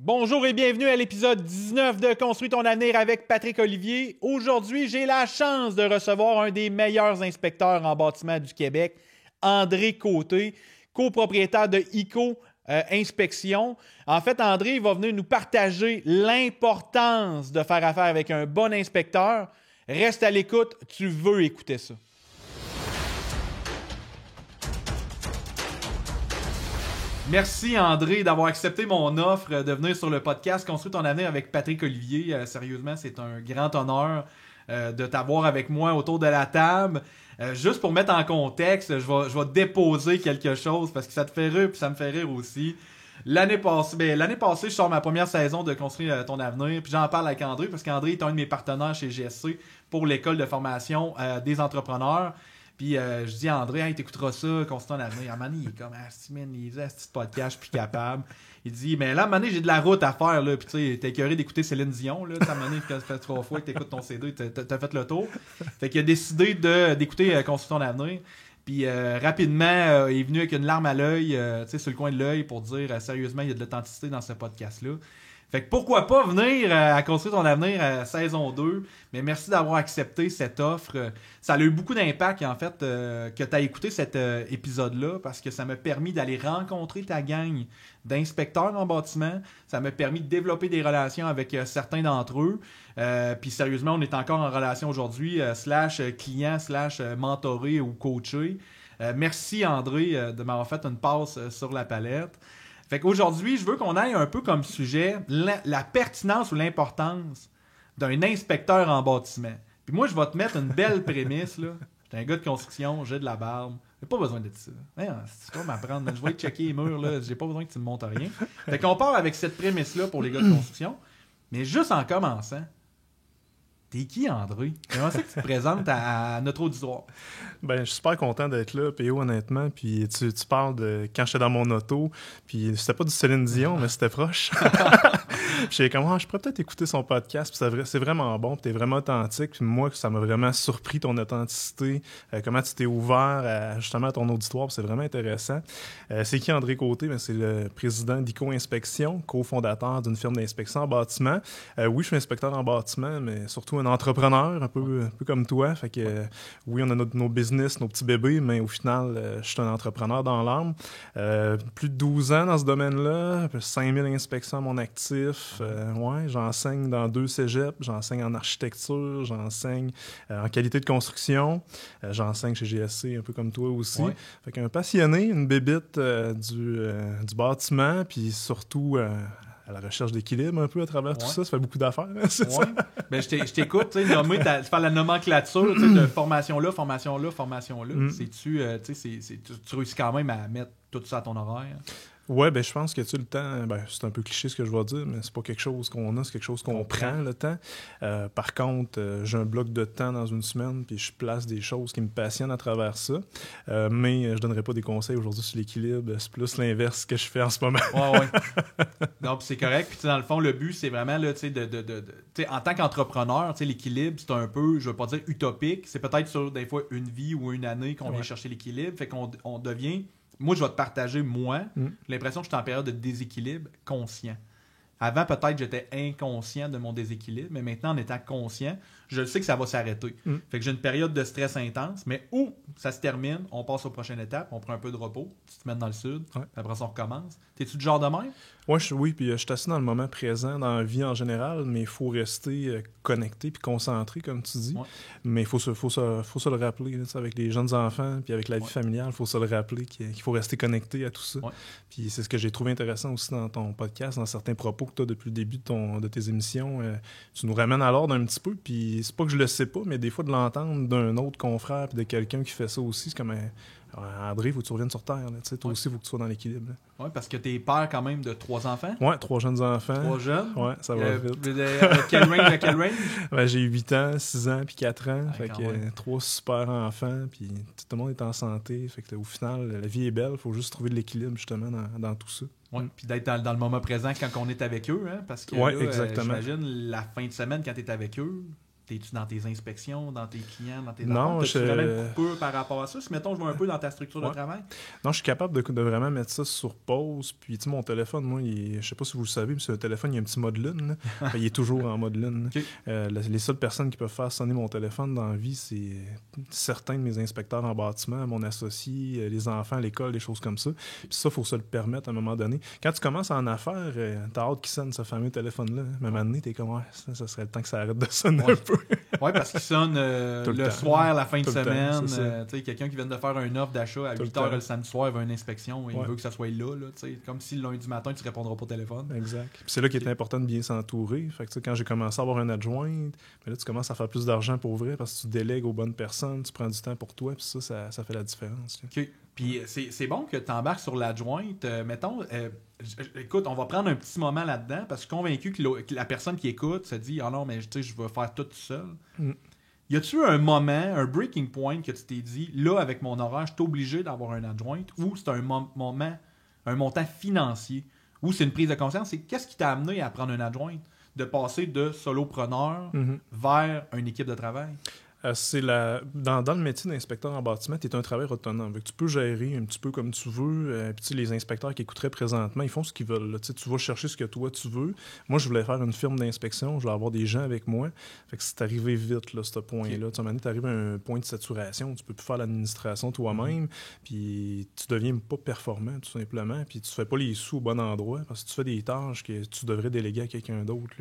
Bonjour et bienvenue à l'épisode 19 de Construis ton avenir avec Patrick Olivier. Aujourd'hui, j'ai la chance de recevoir un des meilleurs inspecteurs en bâtiment du Québec, André Côté, copropriétaire de ICO Inspection. En fait, André va venir nous partager l'importance de faire affaire avec un bon inspecteur. Reste à l'écoute, tu veux écouter ça. Merci André d'avoir accepté mon offre de venir sur le podcast Construis ton avenir avec Patrick Olivier. Sérieusement, c'est un grand honneur de t'avoir avec moi autour de la table. Juste pour mettre en contexte, je vais déposer quelque chose parce que ça te fait rire puis ça me fait rire aussi. L'année passée, je sors ma première saison de Construire ton avenir, puis j'en parle avec André parce qu'André est un de mes partenaires chez GSC pour l'école de formation des entrepreneurs. Puis je dis à André, hey, t'écouteras ça, Construire ton avenir. À un moment donné, il est comme, il faisait un petit podcast, je suis plus capable. Il dit, mais là, à un moment donné, j'ai de la route à faire, là. Puis tu sais, t'es écœuré d'écouter Céline Dion, là. À un moment donné, ça fait 3 fois que t'écoutes ton CD, t'as fait le tour. Fait qu'il a décidé d'écouter Construire ton avenir. Puis rapidement, il est venu avec une larme à l'œil, sur le coin de l'œil, pour dire sérieusement, il y a de l'authenticité dans ce podcast-là. Fait que pourquoi pas venir à Construire ton avenir à saison 2. Mais merci d'avoir accepté cette offre. Ça a eu beaucoup d'impact, en fait, que tu as écouté cet épisode-là, parce que ça m'a permis d'aller rencontrer ta gang d'inspecteurs en bâtiment. Ça m'a permis de développer des relations avec certains d'entre eux. Puis sérieusement, on est encore en relation aujourd'hui, / client, / mentoré ou coaché. Merci André de m'avoir fait une passe sur la palette. Fait qu'aujourd'hui, je veux qu'on aille un peu comme sujet la pertinence ou l'importance d'un inspecteur en bâtiment. Puis moi, je vais te mettre une belle prémisse, là. J'étais un gars de construction, j'ai de la barbe. J'ai pas besoin de ça. C'est pas m'apprendre. Je vais aller checker les murs, là. J'ai pas besoin que tu me montres rien. Fait qu'on part avec cette prémisse-là pour les gars de construction. Mais juste en commençant, t'es qui, André? Comment ça que tu te présentes à notre auditoire? Ben, je suis super content d'être là, PO, honnêtement. Puis tu parles de quand j'étais dans mon auto, puis c'était pas du Céline Dion, mais c'était proche. J'étais comme, je pourrais peut-être écouter son podcast, puis c'est vraiment bon, puis t'es vraiment authentique. Puis moi, ça m'a vraiment surpris ton authenticité, comment tu t'es ouvert justement à ton auditoire, puis c'est vraiment intéressant. C'est qui André Côté? Ben, c'est le président d'ICO Inspection, cofondateur d'une firme d'inspection en bâtiment. Oui, je suis inspecteur en bâtiment, mais surtout un entrepreneur, un peu comme toi. Fait que oui, on a nos business, nos petits bébés, mais au final, je suis un entrepreneur dans l'âme. Plus de 12 ans dans ce domaine-là, 5000 inspections à mon actif. J'enseigne dans 2 cégeps, j'enseigne en architecture, j'enseigne en qualité de construction, j'enseigne chez GSC, un peu comme toi aussi. Ouais. Fait qu'un passionné, une bébite du bâtiment, puis surtout à la recherche d'équilibre un peu à travers tout ça. Ça fait beaucoup d'affaires. Hein, ben, je t'écoute, tu fais la nomenclature de formation là. Tu réussis quand même à mettre tout ça à ton horaire? Ouais, ben je pense que le temps, c'est un peu cliché ce que je vais dire, mais c'est pas quelque chose qu'on a, c'est quelque chose qu'on prend le temps. Par contre, j'ai un bloc de temps dans une semaine, puis je place des choses qui me passionnent à travers ça. Mais je donnerai pas des conseils aujourd'hui sur l'équilibre, c'est plus l'inverse que je fais en ce moment. Ouais. Non, puis c'est correct. Puis dans le fond, le but, c'est vraiment là, en tant qu'entrepreneur, l'équilibre, c'est un peu, je veux pas dire utopique, c'est peut-être sur des fois une vie ou une année qu'on vient chercher l'équilibre, fait qu'on devient. Moi, je vais te partager, l'impression que je suis en période de déséquilibre conscient. Avant, peut-être, j'étais inconscient de mon déséquilibre, mais maintenant, en étant conscient, je sais que ça va s'arrêter. Fait que j'ai une période de stress intense, mais où ça se termine, on passe aux prochaines étapes, on prend un peu de repos, tu te mets dans le sud, après ça, on recommence. T'es-tu du genre de même? Oui, puis je suis assis dans le moment présent, dans la vie en général, mais il faut rester connecté puis concentré, comme tu dis. Ouais. Mais il faut se le rappeler, là, avec les jeunes enfants puis avec la vie familiale, il faut se le rappeler qu'il faut rester connecté à tout ça. Ouais. Puis c'est ce que j'ai trouvé intéressant aussi dans ton podcast, dans certains propos que tu as depuis le début de tes émissions. Tu nous ramènes à l'ordre un petit peu, puis c'est pas que je le sais pas, mais des fois de l'entendre d'un autre confrère puis de quelqu'un qui fait ça aussi, c'est comme André, il faut que tu reviennes sur Terre. Toi aussi, il faut que tu sois dans l'équilibre. Oui, parce que t'es père quand même de 3 enfants. Oui, 3 jeunes enfants. 3 jeunes? Oui, ça va vite. Quel range? J'ai 8 ans, 6 ans, puis 4 ans. Fait que 3 super enfants, puis tout le monde est en santé. Fait que au final, la vie est belle. Il faut juste trouver de l'équilibre, justement, dans tout ça. Oui, puis d'être dans le moment présent quand on est avec eux, hein, parce que exactement. j'imagine la fin de semaine quand tu es avec eux, T'es-tu dans tes inspections, dans tes clients, dans tes Non, T'as-tu vraiment une coupure par rapport à ça? Si, mettons, je vais un peu dans ta structure de travail. Non, je suis capable de vraiment mettre ça sur pause. Puis, tu sais, mon téléphone, moi, je sais pas si vous le savez, mais sur un téléphone, il y a un petit mode lune. Il est toujours en mode lune. Okay. Les seules personnes qui peuvent faire sonner mon téléphone dans la vie, c'est certains de mes inspecteurs en bâtiment, mon associé, les enfants à l'école, des choses comme ça. Puis ça, il faut se le permettre à un moment donné. Quand tu commences en affaires, t'as hâte qu'il sonne ce fameux téléphone-là. Mais à un moment donné, t'es comme, ça serait le temps que ça arrête de sonner un peu. Oui, parce qu'il sonne le soir, la fin de semaine. Tu sais, quelqu'un qui vient de faire une offre d'achat à 8h le samedi soir, il veut une inspection, il veut que ça soit là. Comme si le lundi matin, tu ne répondras pas au téléphone. Exact. Puis c'est là qu'il est important de bien s'entourer. Fait que, quand j'ai commencé à avoir un adjoint, mais là, tu commences à faire plus d'argent pour vrai parce que tu délègues aux bonnes personnes, tu prends du temps pour toi, puis ça fait la différence. OK. Puis c'est bon que tu embarques sur l'adjointe. Mettons, écoute, on va prendre un petit moment là-dedans parce que je suis convaincu que la personne qui écoute se dit « Ah non, mais je vais faire tout seul. Y a-tu un moment, un breaking point que tu t'es dit « Là, avec mon horaire, je suis obligé d'avoir un adjointe » ou c'est un montant financier ou c'est une prise de conscience? C'est qu'est-ce qui t'a amené à prendre un adjointe? De passer de solopreneur vers une équipe de travail? Dans le métier d'inspecteur en bâtiment, tu es un travailleur autonome. Tu peux gérer un petit peu comme tu veux. Puis les inspecteurs qui écouteraient présentement, ils font ce qu'ils veulent. Tu vas chercher ce que toi tu veux. Moi, je voulais faire une firme d'inspection. Je voulais avoir des gens avec moi. Fait que c'est arrivé vite, là, ce point-là. Tu arrives à un point de saturation. Tu peux plus faire l'administration toi-même. Puis tu deviens pas performant, tout simplement. Puis tu fais pas les sous au bon endroit parce que tu fais des tâches que tu devrais déléguer à quelqu'un d'autre.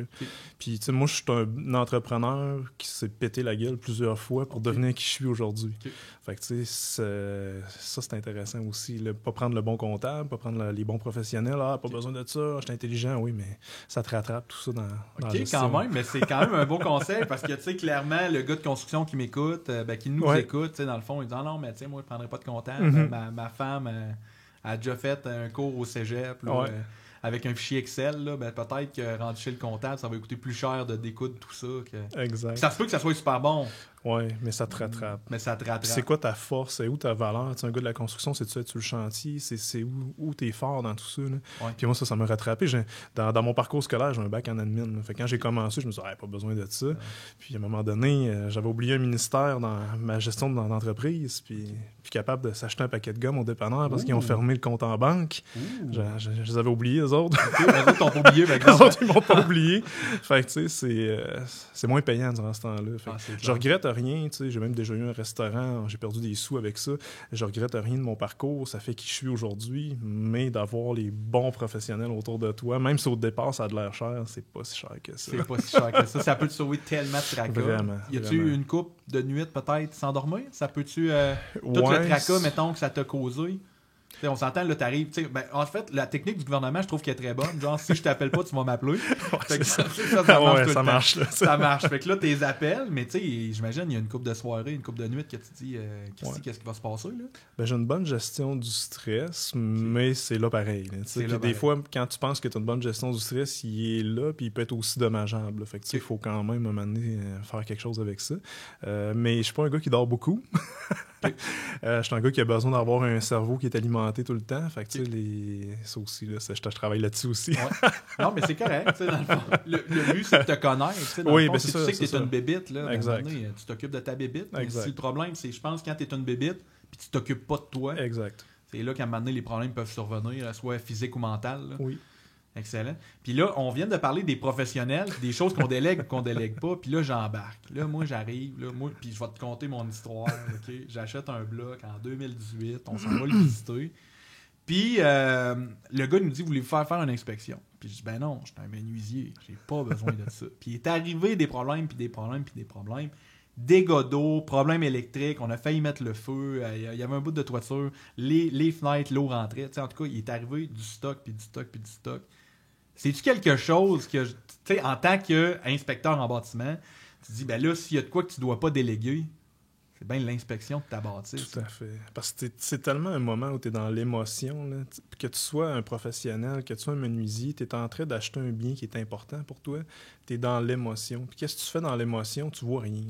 Puis moi, je suis un entrepreneur qui s'est pété la gueule plusieurs fois pour devenir qui je suis aujourd'hui. Fait que tu sais, ça c'est intéressant aussi. Pas prendre le bon comptable, pas prendre les bons professionnels. Pas besoin de ça, je suis intelligent, oui, mais ça te rattrape tout ça dans la gestion. Quand même, mais c'est quand même un beau conseil parce que tu sais, clairement, le gars de construction qui m'écoute, qui nous écoute, dans le fond, il dit non, mais tu sais, moi je prendrais pas de comptable. Ma femme a déjà fait un cours au cégep. Là, avec un fichier Excel, là, peut-être que rendu chez le comptable, ça va coûter plus cher de découdre tout ça. Exact. Ça se peut que ça soit super bon. Oui, mais ça te rattrape. C'est quoi ta force? C'est où ta valeur? T'sais, un gars de la construction, c'est-tu être sur le chantier? C'est où t'es fort dans tout ça? Puis moi, ça m'a rattrapé. Dans mon parcours scolaire, j'ai un bac en admin. Fait que quand j'ai commencé, je me suis dit, pas besoin de ça. Puis à un moment donné, j'avais oublié un ministère dans ma gestion d'entreprise. Puis capable de s'acheter un paquet de gomme au dépanneur parce qu'ils ont fermé le compte en banque. Je les avais oubliés, eux autres. Les autres t'ont pas oublié, par exemple. Les autres, ils m'ont pas oublié. Fait que tu sais, c'est moins payant durant ce temps-là. Je regrette rien, tu sais, j'ai même déjà eu un restaurant, j'ai perdu des sous avec ça. Je regrette rien de mon parcours, ça fait qui je suis aujourd'hui, mais d'avoir les bons professionnels autour de toi, même si au départ ça a de l'air cher, c'est pas si cher que ça. C'est pas si cher que ça. Ça peut te sauver tellement de tracas. Vraiment. Y a-tu une coupe de nuit peut-être s'endormir? Ça peut-tu tout le tracas, mettons, que ça t'a causé? T'sais, on s'entend, là, t'arrives. En fait, la technique du gouvernement, je trouve qu'elle est très bonne. Genre, si je t'appelle pas, tu vas m'appeler. Ça marche. Ça marche. Fait que là, t'es appels, mais tu sais, j'imagine, il y a une couple de soirée, une couple de nuit que tu dis, qu'est-ce qui va se passer, là? J'ai une bonne gestion du stress, mais c'est là pareil. Des fois, quand tu penses que tu as une bonne gestion du stress, il est là, puis il peut être aussi dommageable. Là. Fait que il faut quand même, à un moment donné, faire quelque chose avec ça. Mais je suis pas un gars qui dort beaucoup. Je suis un gars qui a besoin d'avoir un cerveau qui est alimenté tout le temps. Fait que tu sais, ça aussi, là, je travaille là-dessus aussi. Non, mais c'est correct. Dans le fond, le but, c'est de te connaître. Oui, mais si tu sais que tu es une bébite, là, exact. Tu t'occupes de ta bébite. Exact. Si le problème, c'est, je pense, quand tu es une bébite, puis tu t'occupes pas de toi, exact. c'est là qu'à un moment donné, les problèmes peuvent survenir, soit physiques ou mentales. Là. Oui. Excellent. Puis là, on vient de parler des professionnels, des choses qu'on délègue ou qu'on délègue pas. Puis là, j'embarque. Là, moi, j'arrive. Puis je vais te conter mon histoire. Okay? J'achète un bloc en 2018. On s'en va le visiter. Puis le gars nous dit, voulez-vous faire une inspection? Puis je dis, ben non, je suis un menuisier. J'ai pas besoin de ça. Puis il est arrivé des problèmes, puis des problèmes, puis des problèmes. Dégâts d'eau, problèmes électriques, on a failli mettre le feu, il y avait un bout de toiture, les fenêtres, l'eau rentrait. En tout cas, il est arrivé du stock, puis du stock, puis du stock. C'est-tu quelque chose que, tu sais, en tant qu'inspecteur en bâtiment, tu te dis, ben là, s'il y a de quoi que tu dois pas déléguer, C'est bien l'inspection de ta bâtisse. Tout à fait. Parce que c'est tellement un moment où tu es dans l'émotion, là, que tu sois un professionnel, que tu sois un menuisier, tu es en train d'acheter un bien qui est important pour toi, tu es dans l'émotion. Puis qu'est-ce que tu fais dans l'émotion? Tu vois rien.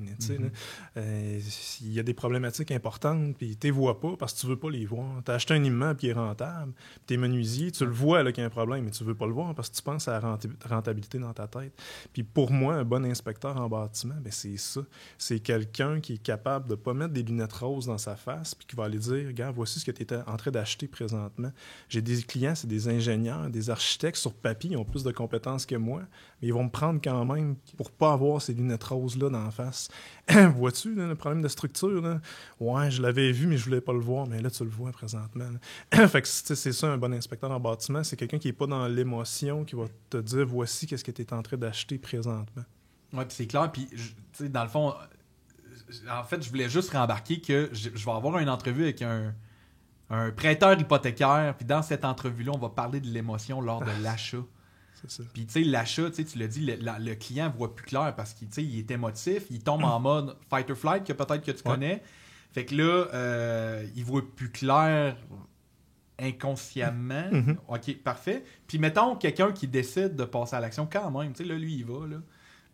Il y a des problématiques importantes, puis tu les vois pas parce que tu veux pas les voir. Tu as acheté un immeuble qui est rentable, puis tu es menuisier, tu le vois là, qu'il y a un problème, mais tu veux pas le voir parce que tu penses à la rentabilité dans ta tête. Puis pour moi, un bon inspecteur en bâtiment, ben c'est ça. C'est quelqu'un qui est capable de pas mettre des lunettes roses dans sa face puis qui va aller dire, regarde, voici ce que tu es en train d'acheter présentement. J'ai des clients, c'est des ingénieurs, des architectes sur papier, ils ont plus de compétences que moi, mais ils vont me prendre quand même pour pas avoir ces lunettes roses-là dans la face. Vois-tu là, le problème de structure? Là? Ouais, je l'avais vu, mais je voulais pas le voir, mais là, tu le vois présentement. Fait que c'est ça, un bon inspecteur en bâtiment, c'est quelqu'un qui est pas dans l'émotion, qui va te dire, voici qu'est-ce que tu es en train d'acheter présentement. Oui, puis c'est clair, puis dans le fond, en fait, je voulais juste rembarquer que je vais avoir une entrevue avec un prêteur hypothécaire, puis dans cette entrevue-là, on va parler de l'émotion lors de l'achat. C'est ça. Puis, tu sais, l'achat, tu l'as dit, le client voit plus clair parce qu'il est émotif, il tombe en mode fight or flight, que peut-être que tu connais. Fait que là, il voit plus clair inconsciemment. OK, parfait. Puis, mettons, quelqu'un qui décide de passer à l'action quand même, tu sais, là, lui, il va, là,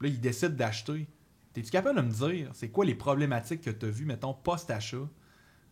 il décide d'acheter. T'es-tu capable de me dire, c'est quoi les problématiques que tu as vues, mettons, post-achat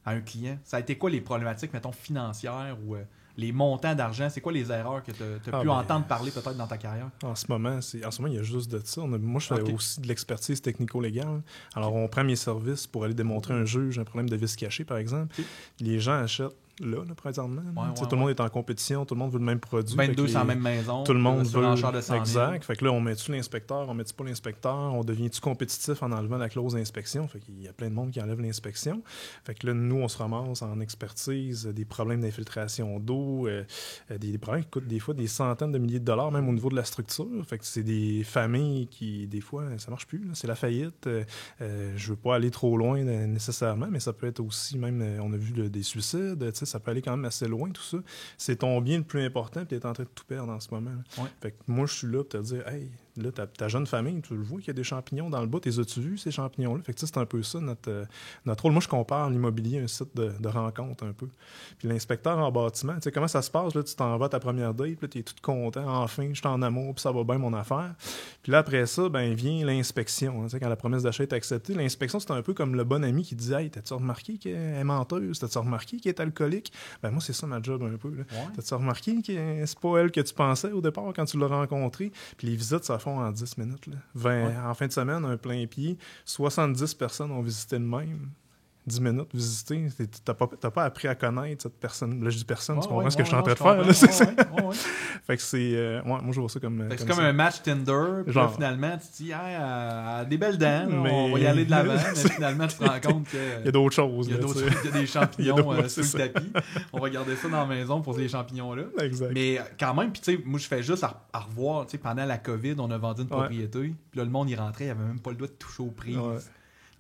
à un client? Ça a été quoi les problématiques, mettons, financières ou les montants d'argent? C'est quoi les erreurs que tu as pu entendre parler peut-être dans ta carrière? En ce moment, il y a juste de ça. Moi, je fais aussi de l'expertise technico-légale. Alors, on prend mes services pour aller démontrer un juge un problème de vis caché, par exemple. Les gens achètent là présentement. Tout le monde est en compétition, tout le monde veut le même produit. 22 sur la même maison. Tout le monde veut. De 100 000. Exact. Fait que là, on met-tu l'inspecteur, on met-tu pas l'inspecteur, on devient-tu compétitif en enlevant la clause d'inspection. Fait qu'il y a plein de monde qui enlève l'inspection. Fait que là, nous, on se ramasse en expertise, des problèmes d'infiltration d'eau, des problèmes qui coûtent des fois des centaines de milliers de dollars, même au niveau de la structure. Fait que c'est des familles qui, des fois, ça marche plus. Là. C'est la faillite. Je veux pas aller trop loin nécessairement, mais ça peut être aussi même, on a vu des suicides, ça peut aller quand même assez loin, tout ça. C'est ton bien le plus important, puis tu es en train de tout perdre en ce moment. Fait que moi, je suis là pour te dire, hey, là, ta jeune famille, tu le vois qu'il y a des champignons dans le bas, t'es as-tu vu ces champignons-là? Fait que c'est un peu ça notre rôle. Moi, je compare l'immobilier à un site de rencontre un peu. Puis l'inspecteur en bâtiment, tu sais, comment ça se passe? Là, tu t'en vas à ta première date, puis là, t'es tout content, enfin, je suis en amour, puis ça va bien mon affaire. Puis là, après ça, ben vient l'inspection. Tu sais, quand la promesse d'achat est acceptée, l'inspection, c'est un peu comme le bon ami qui dit, hey, t'as-tu remarqué qu'elle est menteuse? T'as-tu remarqué qu'elle est alcoolique? Ben moi, c'est ça ma job un peu. Là. T'as-tu remarqué que c'est pas elle que tu pensais au départ quand tu l'as rencontrée? Puis les visites, ça font en 10 minutes. Là. En fin de semaine, un plein pied, 70 personnes ont visité le même. 10 minutes visiter, t'as pas appris à connaître cette personne. Là, je dis personne, tu comprends ce que je suis en train de faire. Là, fait que c'est... moi, je vois ça comme... C'est comme un match Tinder, puis là, finalement, tu te dis, elle a des belles dents, on va y aller de l'avant, mais finalement, tu te rends compte qu'il y a d'autres choses. Il y a des champignons sur le tapis. On va garder ça dans la maison pour ces champignons-là. Exact. Mais quand même, puis tu sais, moi, je fais juste à revoir, tu sais, pendant la COVID, on a vendu une propriété, puis là, le monde y rentrait, il avait même pas le doigt de toucher aux prises.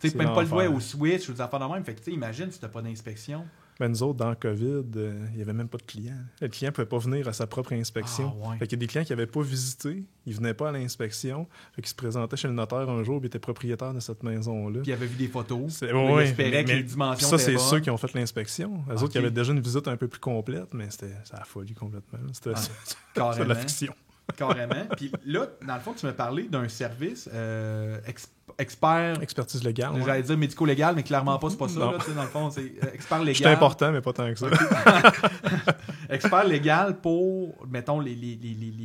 Tu sais, même pas le doigt au switch ou des affaires de même. Fait que, tu sais, imagine si t'as pas d'inspection. Ben, nous autres, dans le COVID, il n'y avait même pas de clients. Le client ne pouvait pas venir à sa propre inspection. Fait qu'il y a des clients qui n'avaient pas visité, ils venaient pas à l'inspection, fait qu'ils se présentaient chez le notaire un jour, puis ils étaient propriétaires de cette maison-là. Puis ils avaient vu des photos. Ils espéraient que les dimensions étaient bonnes. Ça, c'est ceux qui ont fait l'inspection. Les autres qui avaient déjà une visite un peu plus complète, mais c'était la folie complètement. C'était de la fiction. Carrément. Puis là, dans le fond, tu m'as parlé d'un service expertise légale. J'allais dire médico-légal, mais clairement pas, c'est pas ça. Là, dans le fond, c'est expert légal. C'est important, mais pas tant que ça. Okay. Expert légal pour, mettons, les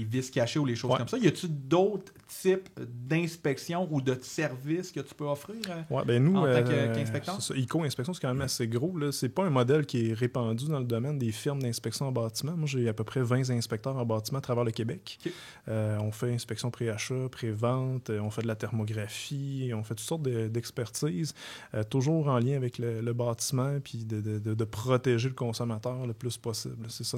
vices cachés ou les choses comme ça. Y a-tu d'autres types d'inspection ou de services que tu peux offrir nous, en tant qu'inspecteur? ICO-inspection, c'est quand même assez gros. Là. C'est pas un modèle qui est répandu dans le domaine des firmes d'inspection en bâtiment. Moi, j'ai à peu près 20 inspecteurs en bâtiment à travers le Québec. Okay. On fait inspection pré-achat, pré-vente, on fait de la thermographie, on fait toutes sortes d'expertises, toujours en lien avec le bâtiment, puis de protéger le consommateur le plus possible. C'est ça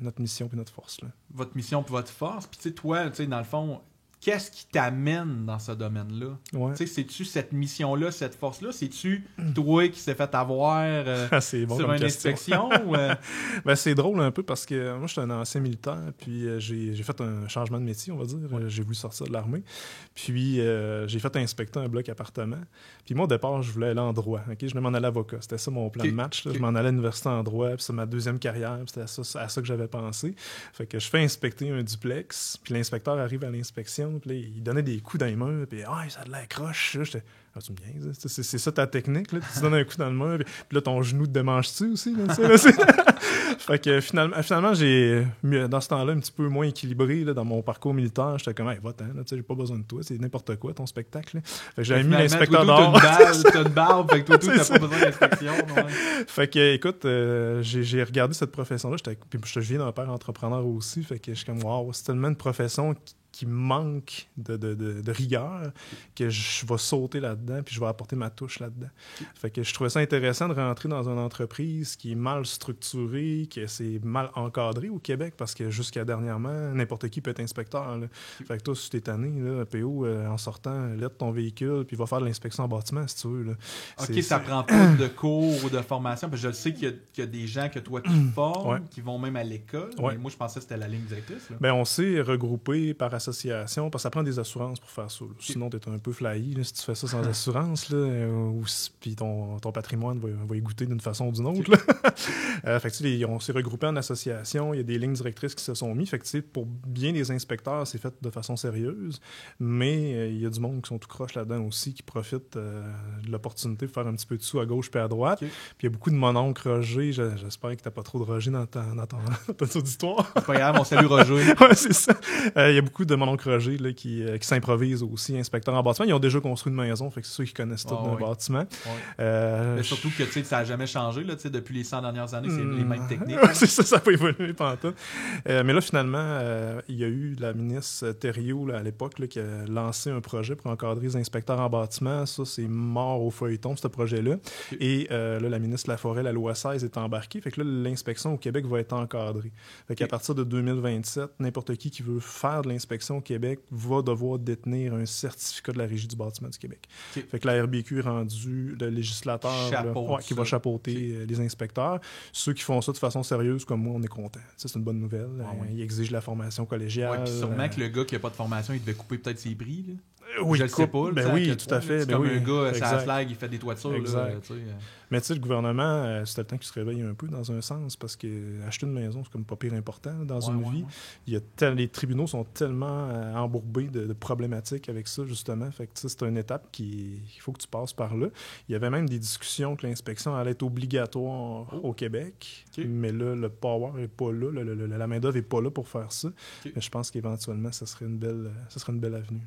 notre mission et notre force. Là. Votre mission et votre force. Puis tu sais, toi, dans le fond, qu'est-ce qui t'amène dans ce domaine-là? Ouais. Tu sais, c'est-tu cette mission-là, cette force-là? C'est-tu toi qui s'est fait avoir C'est bon sur comme une question. inspection? Ben, c'est drôle un peu parce que moi, j'étais un ancien militaire, puis j'ai fait un changement de métier, on va dire. J'ai voulu sortir de l'armée. Puis j'ai fait inspecter un bloc appartement. Puis moi, au départ, je voulais aller en droit. Okay? Je voulais m'en aller avocat. C'était ça mon plan de match. Là. Je m'en allais à l'université en droit, puis c'est ma deuxième carrière. C'était à ça que j'avais pensé. Fait que je fais inspecter un duplex, puis l'inspecteur arrive à l'inspection, puis là, il donnait des coups dans les murs, puis ça a de l'air croche. J'étais, tu me niaises, c'est ça ta technique, là, tu donnes un coup dans le mur, puis là, ton genou te démange-tu aussi, là, Fait que finalement, j'ai, dans ce temps-là, un petit peu moins équilibré là, dans mon parcours militaire. J'étais comme, va-t'en, j'ai pas besoin de toi, c'est n'importe quoi ton spectacle. Là. Fait que j'avais mis l'inspecteur dehors. T'as une barbe, fait que toi, t'as pas besoin d'inspection. Fait que, écoute, j'ai regardé cette profession-là, puis je viens d'un père entrepreneur aussi, fait que je suis comme, wow, c'est tellement une profession qui manque de rigueur que je vais sauter là-dedans puis je vais apporter ma touche là-dedans. Fait que je trouvais ça intéressant de rentrer dans une entreprise qui est mal structurée, que c'est mal encadré au Québec parce que jusqu'à dernièrement, n'importe qui peut être inspecteur. Là. Fait que toi, si t'es tanné, là, PO, en sortant, laisse ton véhicule puis va faire de l'inspection en bâtiment si tu veux. Là. OK, ça prend pas de cours ou de formation. Parce que je sais qu'il y a des gens que toi tu formes, qui vont même à l'école. Mais moi, je pensais que c'était la ligne directrice. Là. Ben, on s'est regroupé par association parce que ça prend des assurances pour faire ça. Là. Sinon, t'es un peu flyé là, si tu fais ça sans assurance. Puis ton patrimoine va y goûter d'une façon ou d'une autre. Là. Fait que, on s'est regroupé en association. Il y a des lignes directrices qui se sont mises. Fait que, pour bien des inspecteurs, c'est fait de façon sérieuse. Mais il y a du monde qui sont tout croche là-dedans aussi, qui profitent de l'opportunité de faire un petit peu de sous à gauche puis à droite. Puis il y a beaucoup de mononcles Roger. J'espère que t'as pas trop de Roger dans ton auditoire. C'est pas grave, on salue Roger. Ouais, c'est ça. Il y a beaucoup de mononcles Roger là, qui s'improvisent aussi inspecteurs en bâtiment. Ils ont déjà construit une maison, fait que c'est ceux qui connaissent tout d'un bâtiment. Mais surtout que ça n'a jamais changé là, depuis les 100 dernières années, c'est les mêmes techniques. C'est ça n'a pas évolué pantoute. Mais là, finalement, il y a eu la ministre Thériault là, à l'époque là, qui a lancé un projet pour encadrer les inspecteurs en bâtiment. Ça, c'est mort au feuilleton, ce projet-là. Et là, la ministre Laforêt, la loi 16 est embarquée. Fait que là, l'inspection au Québec va être encadrée. Fait qu'à partir de 2027, n'importe qui veut faire de l'inspection au Québec va devoir détenir un certificat de la Régie du bâtiment du Québec. Fait que la RBQ est rendu le législateur qui va chapeauter les inspecteurs. Ceux qui font ça de façon sérieuse, comme moi, on est contents. Ça, c'est une bonne nouvelle. Ils exigent la formation collégiale. Puis sûrement que le gars qui n'a pas de formation, il devait couper peut-être ses prix. Là. Oui, je le sais pas. Oui, tout à fait. C'est comme un gars, ça flag, il fait des toitures. Exact. Là, mais tu sais, le gouvernement, c'était le temps qu'il se réveille un peu dans un sens, parce que acheter une maison, c'est comme pas pire important dans une vie. Il y a les tribunaux sont tellement embourbés de problématiques avec ça, justement. Fait que c'est une étape qu'il faut que tu passes par là. Il y avait même des discussions que l'inspection allait être obligatoire au Québec, mais là, le power n'est pas là, la main-d'œuvre n'est pas là pour faire ça. Mais je pense qu'éventuellement, ça serait une belle avenue.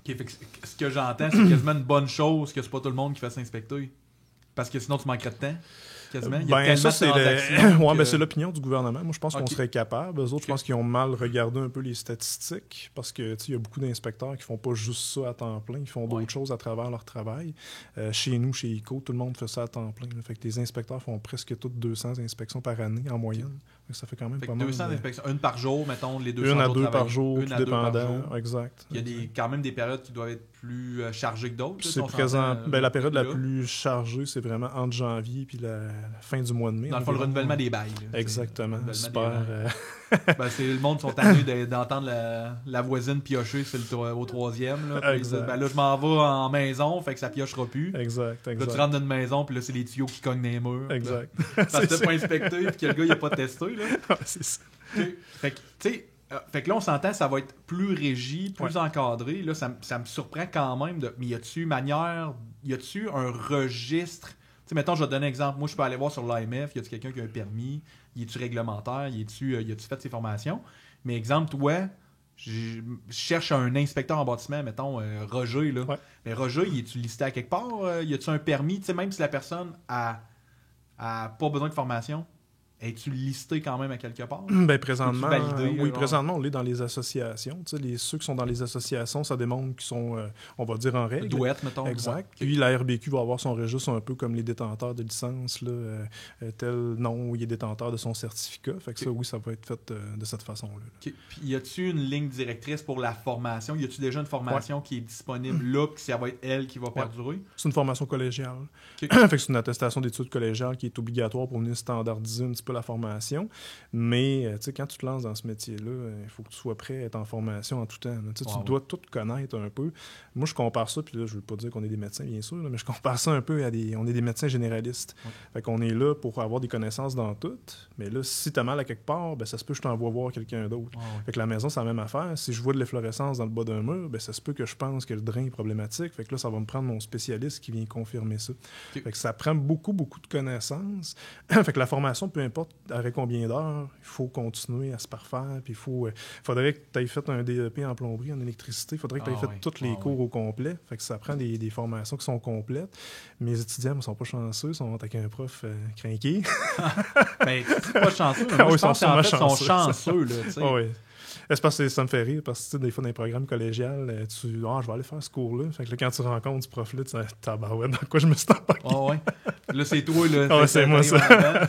Fait que ce que j'entends, c'est quasiment une bonne chose que c'est pas tout le monde qui fait s'inspecter. Parce que sinon, tu manquerais de temps. Quasiment. Il y a ça, c'est c'est l'opinion du gouvernement. Moi, je pense qu'on serait capable. Eux autres, je pense qu'ils ont mal regardé un peu les statistiques parce que il y a beaucoup d'inspecteurs qui font pas juste ça à temps plein. Ils font d'autres choses à travers leur travail. Chez nous, chez ICO, tout le monde fait ça à temps plein. Fait que les inspecteurs font presque toutes 200 inspections par année en moyenne. Ça fait quand même pas mal. 200 inspections. Une par jour, mettons, les 200 jours. Une à deux par jour, tout dépendant. Exact. Il y a quand même des périodes qui doivent être plus chargées que d'autres. C'est présent. La période la plus chargée, c'est vraiment entre janvier et la fin du mois de mai. Dans le fond, le renouvellement des bails. Là, exactement. Super. Le monde sont tannés d'entendre la voisine piocher au troisième. Là, là, je m'en vais en maison, fait que ça piochera plus. Exact. Là, tu rentres dans une maison, puis là, c'est les tuyaux qui cognent dans les murs. Exact. Parce que t'as pas inspecté, puis que le gars, il a pas testé. Là. C'est ça. Fait que, tu sais, là, on s'entend, ça va être plus régi, plus encadré. Là, ça me surprend quand même. Mais y a-tu un registre? Tu sais, mettons, je vais te donner un exemple. Moi, je peux aller voir sur l'AMF, y a-tu quelqu'un qui a un permis? Y est-tu réglementaire? Y a-tu fait ses formations? Mais exemple, toi, je cherche un inspecteur en bâtiment, mettons, Roger, là. Mais Roger, y est-tu listé à quelque part? Y a-tu un permis? Tu sais, même si la personne a pas besoin de formation? es-tu listé quand même à quelque part? Ben, présentement, validé, oui, présentement, on est dans les associations. Tu sais, ceux qui sont dans les associations, ça démontre qu'ils sont, on va dire, en règle. Douette, mettons. Exact. Ouais. Puis la RBQ va avoir son registre un peu comme les détenteurs de licence, là, tel nom, il est détenteur de son certificat. Fait que ça, oui, ça va être fait de cette façon-là. Okay. Puis y a-tu une ligne directrice pour la formation? Y a-tu déjà une formation qui est disponible là, puis ça va être elle qui va perdurer? C'est une formation collégiale. Fait que c'est une attestation d'études collégiales qui est obligatoire pour venir standardiser un petit peu la formation. Mais tu sais, quand tu te lances dans ce métier-là, il faut que tu sois prêt à être en formation en tout temps. Tu dois tout connaître un peu. Moi, je compare ça, puis là, je veux pas dire qu'on est des médecins, bien sûr, là, mais je compare ça un peu à on est des médecins généralistes. Fait qu'on est là pour avoir des connaissances dans tout. Mais là, si t'as mal à quelque part, ben ça se peut que je t'envoie voir quelqu'un d'autre. Fait que la maison, c'est la même affaire. Si je vois de l'efflorescence dans le bas d'un mur, ben ça se peut que je pense que le drain est problématique. Fait que là, ça va me prendre mon spécialiste qui vient confirmer ça. Fait que ça prend beaucoup de connaissances. Fait que la formation, peu importe avec combien d'heures, il faut continuer à se parfaire. Puis faudrait que tu aies fait un DEP en plomberie, en électricité. Il faudrait que tu aies fait tous les cours au complet. Fait que ça prend des formations qui sont complètes. Mes étudiants ne sont pas chanceux, ils sont avec un prof crinqué. Ben, c'est pas chanceux, mais moi, je pense qu'en fait, ils sont chanceux. Là, tu sais. Oui. C'est parce que ça me fait rire, parce que des fois, dans les programmes collégiales, je vais aller faire ce cours-là. Fait que là, quand tu rencontres ce prof-là, tu dis « Tabarouette, dans quoi je me suis embarqué? » ouais. Là, c'est toi, là. C'est moi, ça.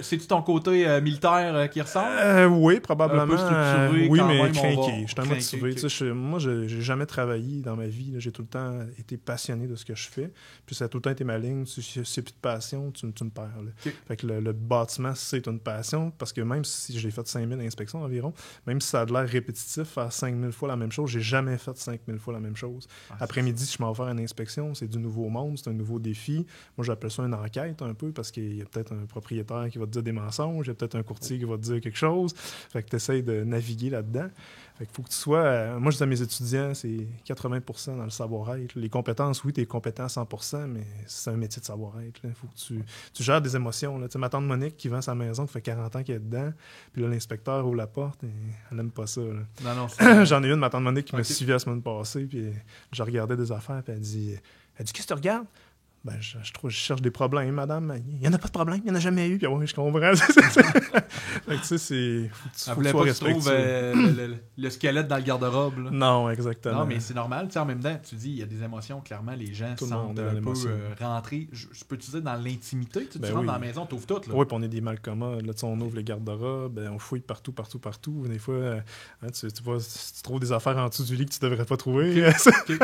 C'est-tu ton côté militaire qui ressort? Oui, probablement. Un peu structuré, oui, quand mais même, crinqué. Je suis un motivé. Okay. Moi, j'ai jamais travaillé dans ma vie. Là. J'ai tout le temps été passionné de ce que je fais. Puis ça a tout le temps été ma ligne. Si c'est plus de passion, tu me perds. Okay. Fait que le bâtiment, c'est une passion. Parce que même si j'ai fait 5000 inspections environ, même si ça a de l'air répétitif, faire 5000 fois la même chose, j'ai jamais fait 5000 fois la même chose. Après-midi, si je m'en vais faire une inspection, c'est du nouveau monde, c'est un nouveau défi. Moi, j'appelle ça une enquête un peu, parce qu'il y a peut-être un propriétaire qui va te dire des mensonges, il y a peut-être un courtier qui va te dire quelque chose. Fait que tu essaies de naviguer là-dedans. Fait qu'il faut que tu sois... moi, je dis à mes étudiants, c'est 80% dans le savoir-être. Les compétences, oui, tu es compétent à 100%, mais c'est un métier de savoir-être. Il faut que tu gères des émotions. Là. Ma tante Monique qui vend sa maison, ça fait 40 ans qu'elle est dedans, puis là, l'inspecteur ouvre la porte et elle n'aime pas ça. Là. Non, j'en ai une, ma tante Monique, qui m'a suivi la semaine passée, puis je regardais des affaires, puis elle dit « Qu'est-ce que tu regardes? » Ben, je cherche des problèmes, madame. Il n'y en a pas de problème, il n'y en a jamais eu. Puis oui, je comprends. Fait que tu sais, c'est... Elle voulait pas que tu trouves le squelette dans le garde-robe. Là. Non, exactement. Non, mais c'est normal. Tu sais, en même temps, tu dis, il y a des émotions. Clairement, les gens sentent un peu rentrer. Je peux te dire dans l'intimité. Tu rentres dans la maison, tu ouvres tout. Là. Oui, puis on est des malcommodes. Là, on ouvre les garde-robes, on fouille partout. Des fois, tu trouves des affaires en dessous du lit que tu ne devrais pas trouver. Okay.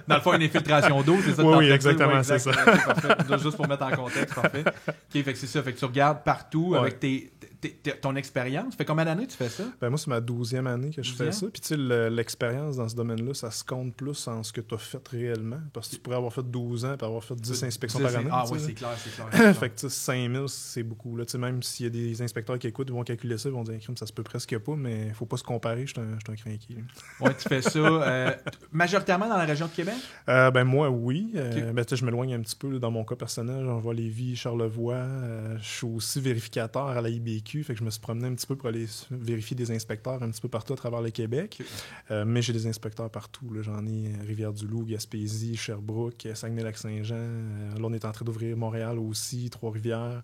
Dans le fond, une infiltration d'eau, c'est ça? Oui, exactement. C'est ça. Okay, juste pour mettre en contexte, parfait. OK, fait que c'est ça. Fait que tu regardes partout avec ton expérience. Ça fait combien d'années tu fais ça? Ben moi, c'est ma 12e année que je fais ça. Puis tu sais, l'expérience dans ce domaine-là, ça se compte plus en ce que tu as fait réellement. Parce que tu pourrais avoir fait 12 ans et avoir fait 10 inspections par année. Ah oui, c'est clair. Fait que tu sais, 5000, c'est beaucoup. Là. Même s'il y a des inspecteurs qui écoutent, ils vont calculer ça, ils vont dire « ça se peut presque pas », mais il faut pas se comparer, je suis un crinqué. Oui, tu fais ça majoritairement dans la région de Québec? Ben moi, oui. Ben, je m'éloigne un petit peu là, dans mon cas personnel. J'envoie Lévis, Charlevoix. Je suis aussi vérificateur à la IBQ. Fait que je me suis promené un petit peu pour aller vérifier des inspecteurs un petit peu partout à travers le Québec. Mais j'ai des inspecteurs partout. Là. J'en ai Rivière-du-Loup, Gaspésie, Sherbrooke, Saguenay-Lac-Saint-Jean. Là, on est en train d'ouvrir Montréal aussi, Trois-Rivières.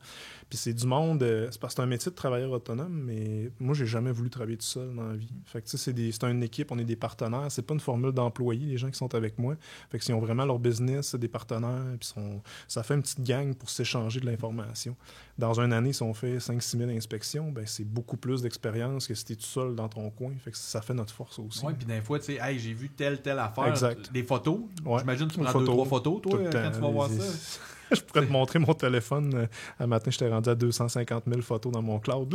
Puis c'est du monde... c'est parce que c'est un métier de travailleur autonome, mais moi, j'ai jamais voulu travailler tout seul dans la vie. Fait que c'est une équipe, on est des partenaires. C'est pas une formule d'employés, les gens qui sont avec moi. Fait que s'ils ont vraiment leur business, c'est des partenaires, puis ça fait une petite gang pour s'échanger de l'information. Dans une année, si on fait 5-6 000 inspections, ben c'est beaucoup plus d'expérience que si tu es tout seul dans ton coin. Fait que ça fait notre force aussi. Oui, puis des fois, tu sais, hey, j'ai vu telle affaire. Exact. Des photos. Ouais. J'imagine que tu prends 2-3 photos, toi, quand tu vas voir ça. Je pourrais te montrer mon téléphone. Un matin, j'étais rendu à 250 000 photos dans mon cloud.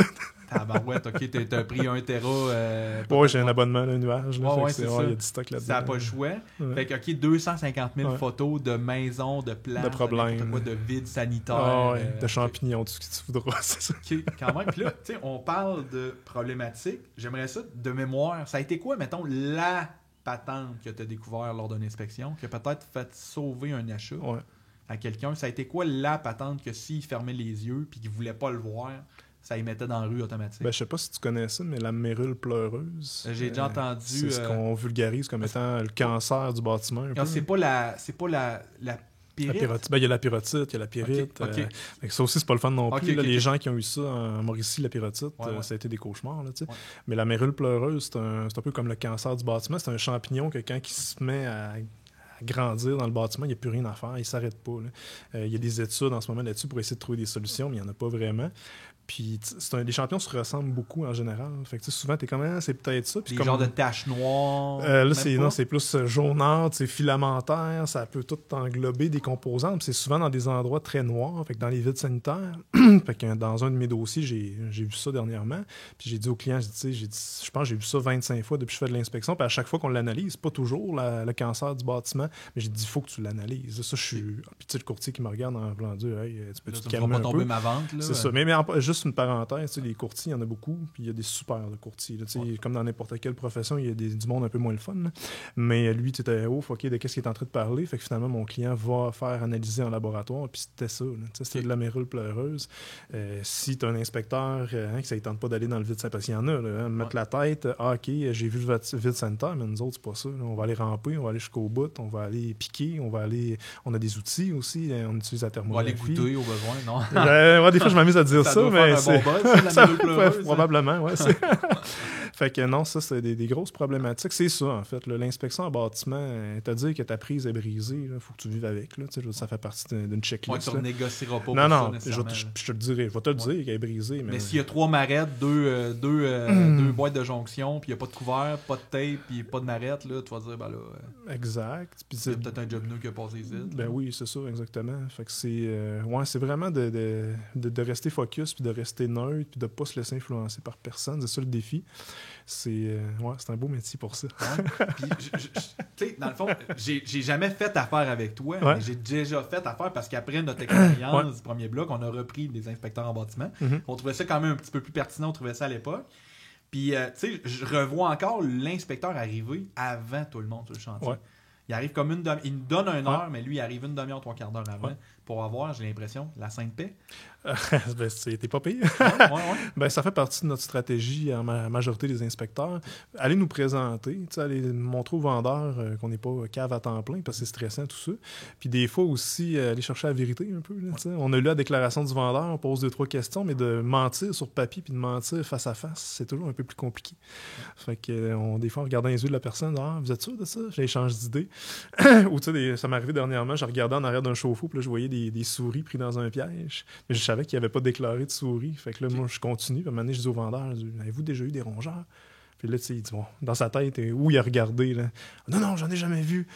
Tabarouette, OK, t'as pris 1 Tera. Oui, j'ai un abonnement à un nuage. Là, c'est ça. Il y a du stock là-dedans. Ça n'a pas le choix. Fait que, OK, 250 000 photos de maisons, de places, de problèmes, de vides sanitaires. De champignons, tout ce que tu voudras, c'est ça. OK, quand même. Puis là, tu sais, on parle de problématiques. J'aimerais ça de mémoire. Ça a été quoi, mettons, la patente que tu as découvert lors d'une inspection, qui a peut-être fait sauver un achat à quelqu'un? Ça a été quoi la patente que s'il fermait les yeux et qu'il ne voulait pas le voir, ça y mettait dans la rue automatique? Ben, je sais pas si tu connais ça, mais la mérule pleureuse. J'ai déjà entendu. C'est ce qu'on vulgarise comme étant le cancer du bâtiment. C'est pas la Pyrite? Ben, il y a la pyrotite, il y a la pyrite. Ok. Ça aussi, c'est pas le fun non plus. Ok. Les gens qui ont eu ça en Mauricie, la pyrotite, ça a été des cauchemars. Là, mais la mérule pleureuse, c'est un peu comme le cancer du bâtiment. C'est un champignon que quand il se met à grandir dans le bâtiment, il n'y a plus rien à faire, il ne s'arrête pas. Il y a des études en ce moment là-dessus pour essayer de trouver des solutions, mais il n'y en a pas vraiment. Puis les champignons se ressemblent beaucoup en général. Fait que souvent, t'es comme, c'est peut-être ça. Des genres de taches noires. Là, c'est plus jaunâtre, c'est filamentaire, ça peut tout englober des composantes. C'est souvent dans des endroits très noirs, fait que dans les vides sanitaires. Fait que dans un de mes dossiers, j'ai vu ça dernièrement. Puis j'ai dit au client, je pense que j'ai vu ça 25 fois depuis que je fais de l'inspection. Puis à chaque fois qu'on l'analyse, pas toujours le cancer du bâtiment, mais j'ai dit, il faut que tu l'analyses. Ça, je suis. Puis le courtier qui me regarde en voulant dire, hey, tu peux te calmer un peu. Ma vente, là, c'est ça. Mais juste une parenthèse, les courtiers, il y en a beaucoup, puis il y a des super de courtiers. Là, comme dans n'importe quelle profession, il y a du monde un peu moins le fun. Là. Mais lui, tu étais OK, de qu'est-ce qu'il est en train de parler. Fait que finalement, mon client va faire analyser en laboratoire, puis c'était ça. C'était de la mérule pleureuse. Si tu as un inspecteur qui ne tente pas d'aller dans le vide sanitaire, parce qu'il y en a, mettre la tête, OK, j'ai vu le vide sanitaire, mais nous autres, c'est pas ça. Là. On va aller ramper, on va aller jusqu'au bout, on va aller piquer, on a des outils aussi, on utilise la thermographie. On va aller goûter au besoin, non? Des fois, je m'amuse à dire ça, mais c'est... la mérule pleureuse, probablement, ouais. Fait que non, ça, c'est des grosses problématiques. C'est ça, en fait. L'inspection en bâtiment, te dire que ta prise est brisée, il faut que tu vives avec. Là, ça fait partie d'une checklist. Tu ne négocieras pas non, je te le dirai. Je vais te le dire qu'elle est brisée. Mais s'il y a 3 marettes, 2 boîtes de jonction, puis il n'y a pas de couvert, pas de tape, puis pas de marette, là, tu vas dire, ben là... exact. Puis c'est peut-être un job new qui a passé ici. Ben oui, c'est ça, exactement. Fait que c'est vraiment de rester focus, puis de rester neutre, puis de ne pas se laisser influencer par personne. C'est ça le défi. C'est un beau métier pour ça. Puis, tu sais, dans le fond, j'ai jamais fait affaire avec toi, mais j'ai déjà fait affaire parce qu'après notre expérience du premier bloc, on a repris des inspecteurs en bâtiment. On trouvait ça quand même un petit peu plus pertinent, on trouvait ça à l'époque. Puis, tu sais, je revois encore l'inspecteur arriver avant tout le monde sur le chantier. Il arrive comme une demi-heure. Il nous donne une heure, mais lui, il arrive une demi-heure, 3/4 d'heure avant pour avoir, j'ai l'impression, la Sainte Paix. T'es pas pire. Ben, ça fait partie de notre stratégie en majorité des inspecteurs. Allez nous présenter, aller montrer aux vendeurs qu'on n'est pas cave à temps plein parce que c'est stressant tout ça. Puis des fois aussi, aller chercher la vérité un peu. Là, on a lu la déclaration du vendeur, on pose 2-3 questions, mais de mentir sur papier puis de mentir face à face, c'est toujours un peu plus compliqué. Fait que des fois, en regardant les yeux de la personne, vous êtes sûr de ça? J'ai échangé d'idées. Ou ça m'est arrivé dernièrement, je regardais en arrière d'un chauffe-eau, puis là, je voyais des souris pris dans un piège. Mais je savais qu'il n'y avait pas déclaré de souris. Fait que là, moi, je continue. Puis à un moment donné, je dis au vendeur, avez-vous déjà eu des rongeurs? Puis là, tu sais, il dit, bon, dans sa tête, où il a regardé, là? Non, j'en ai jamais vu.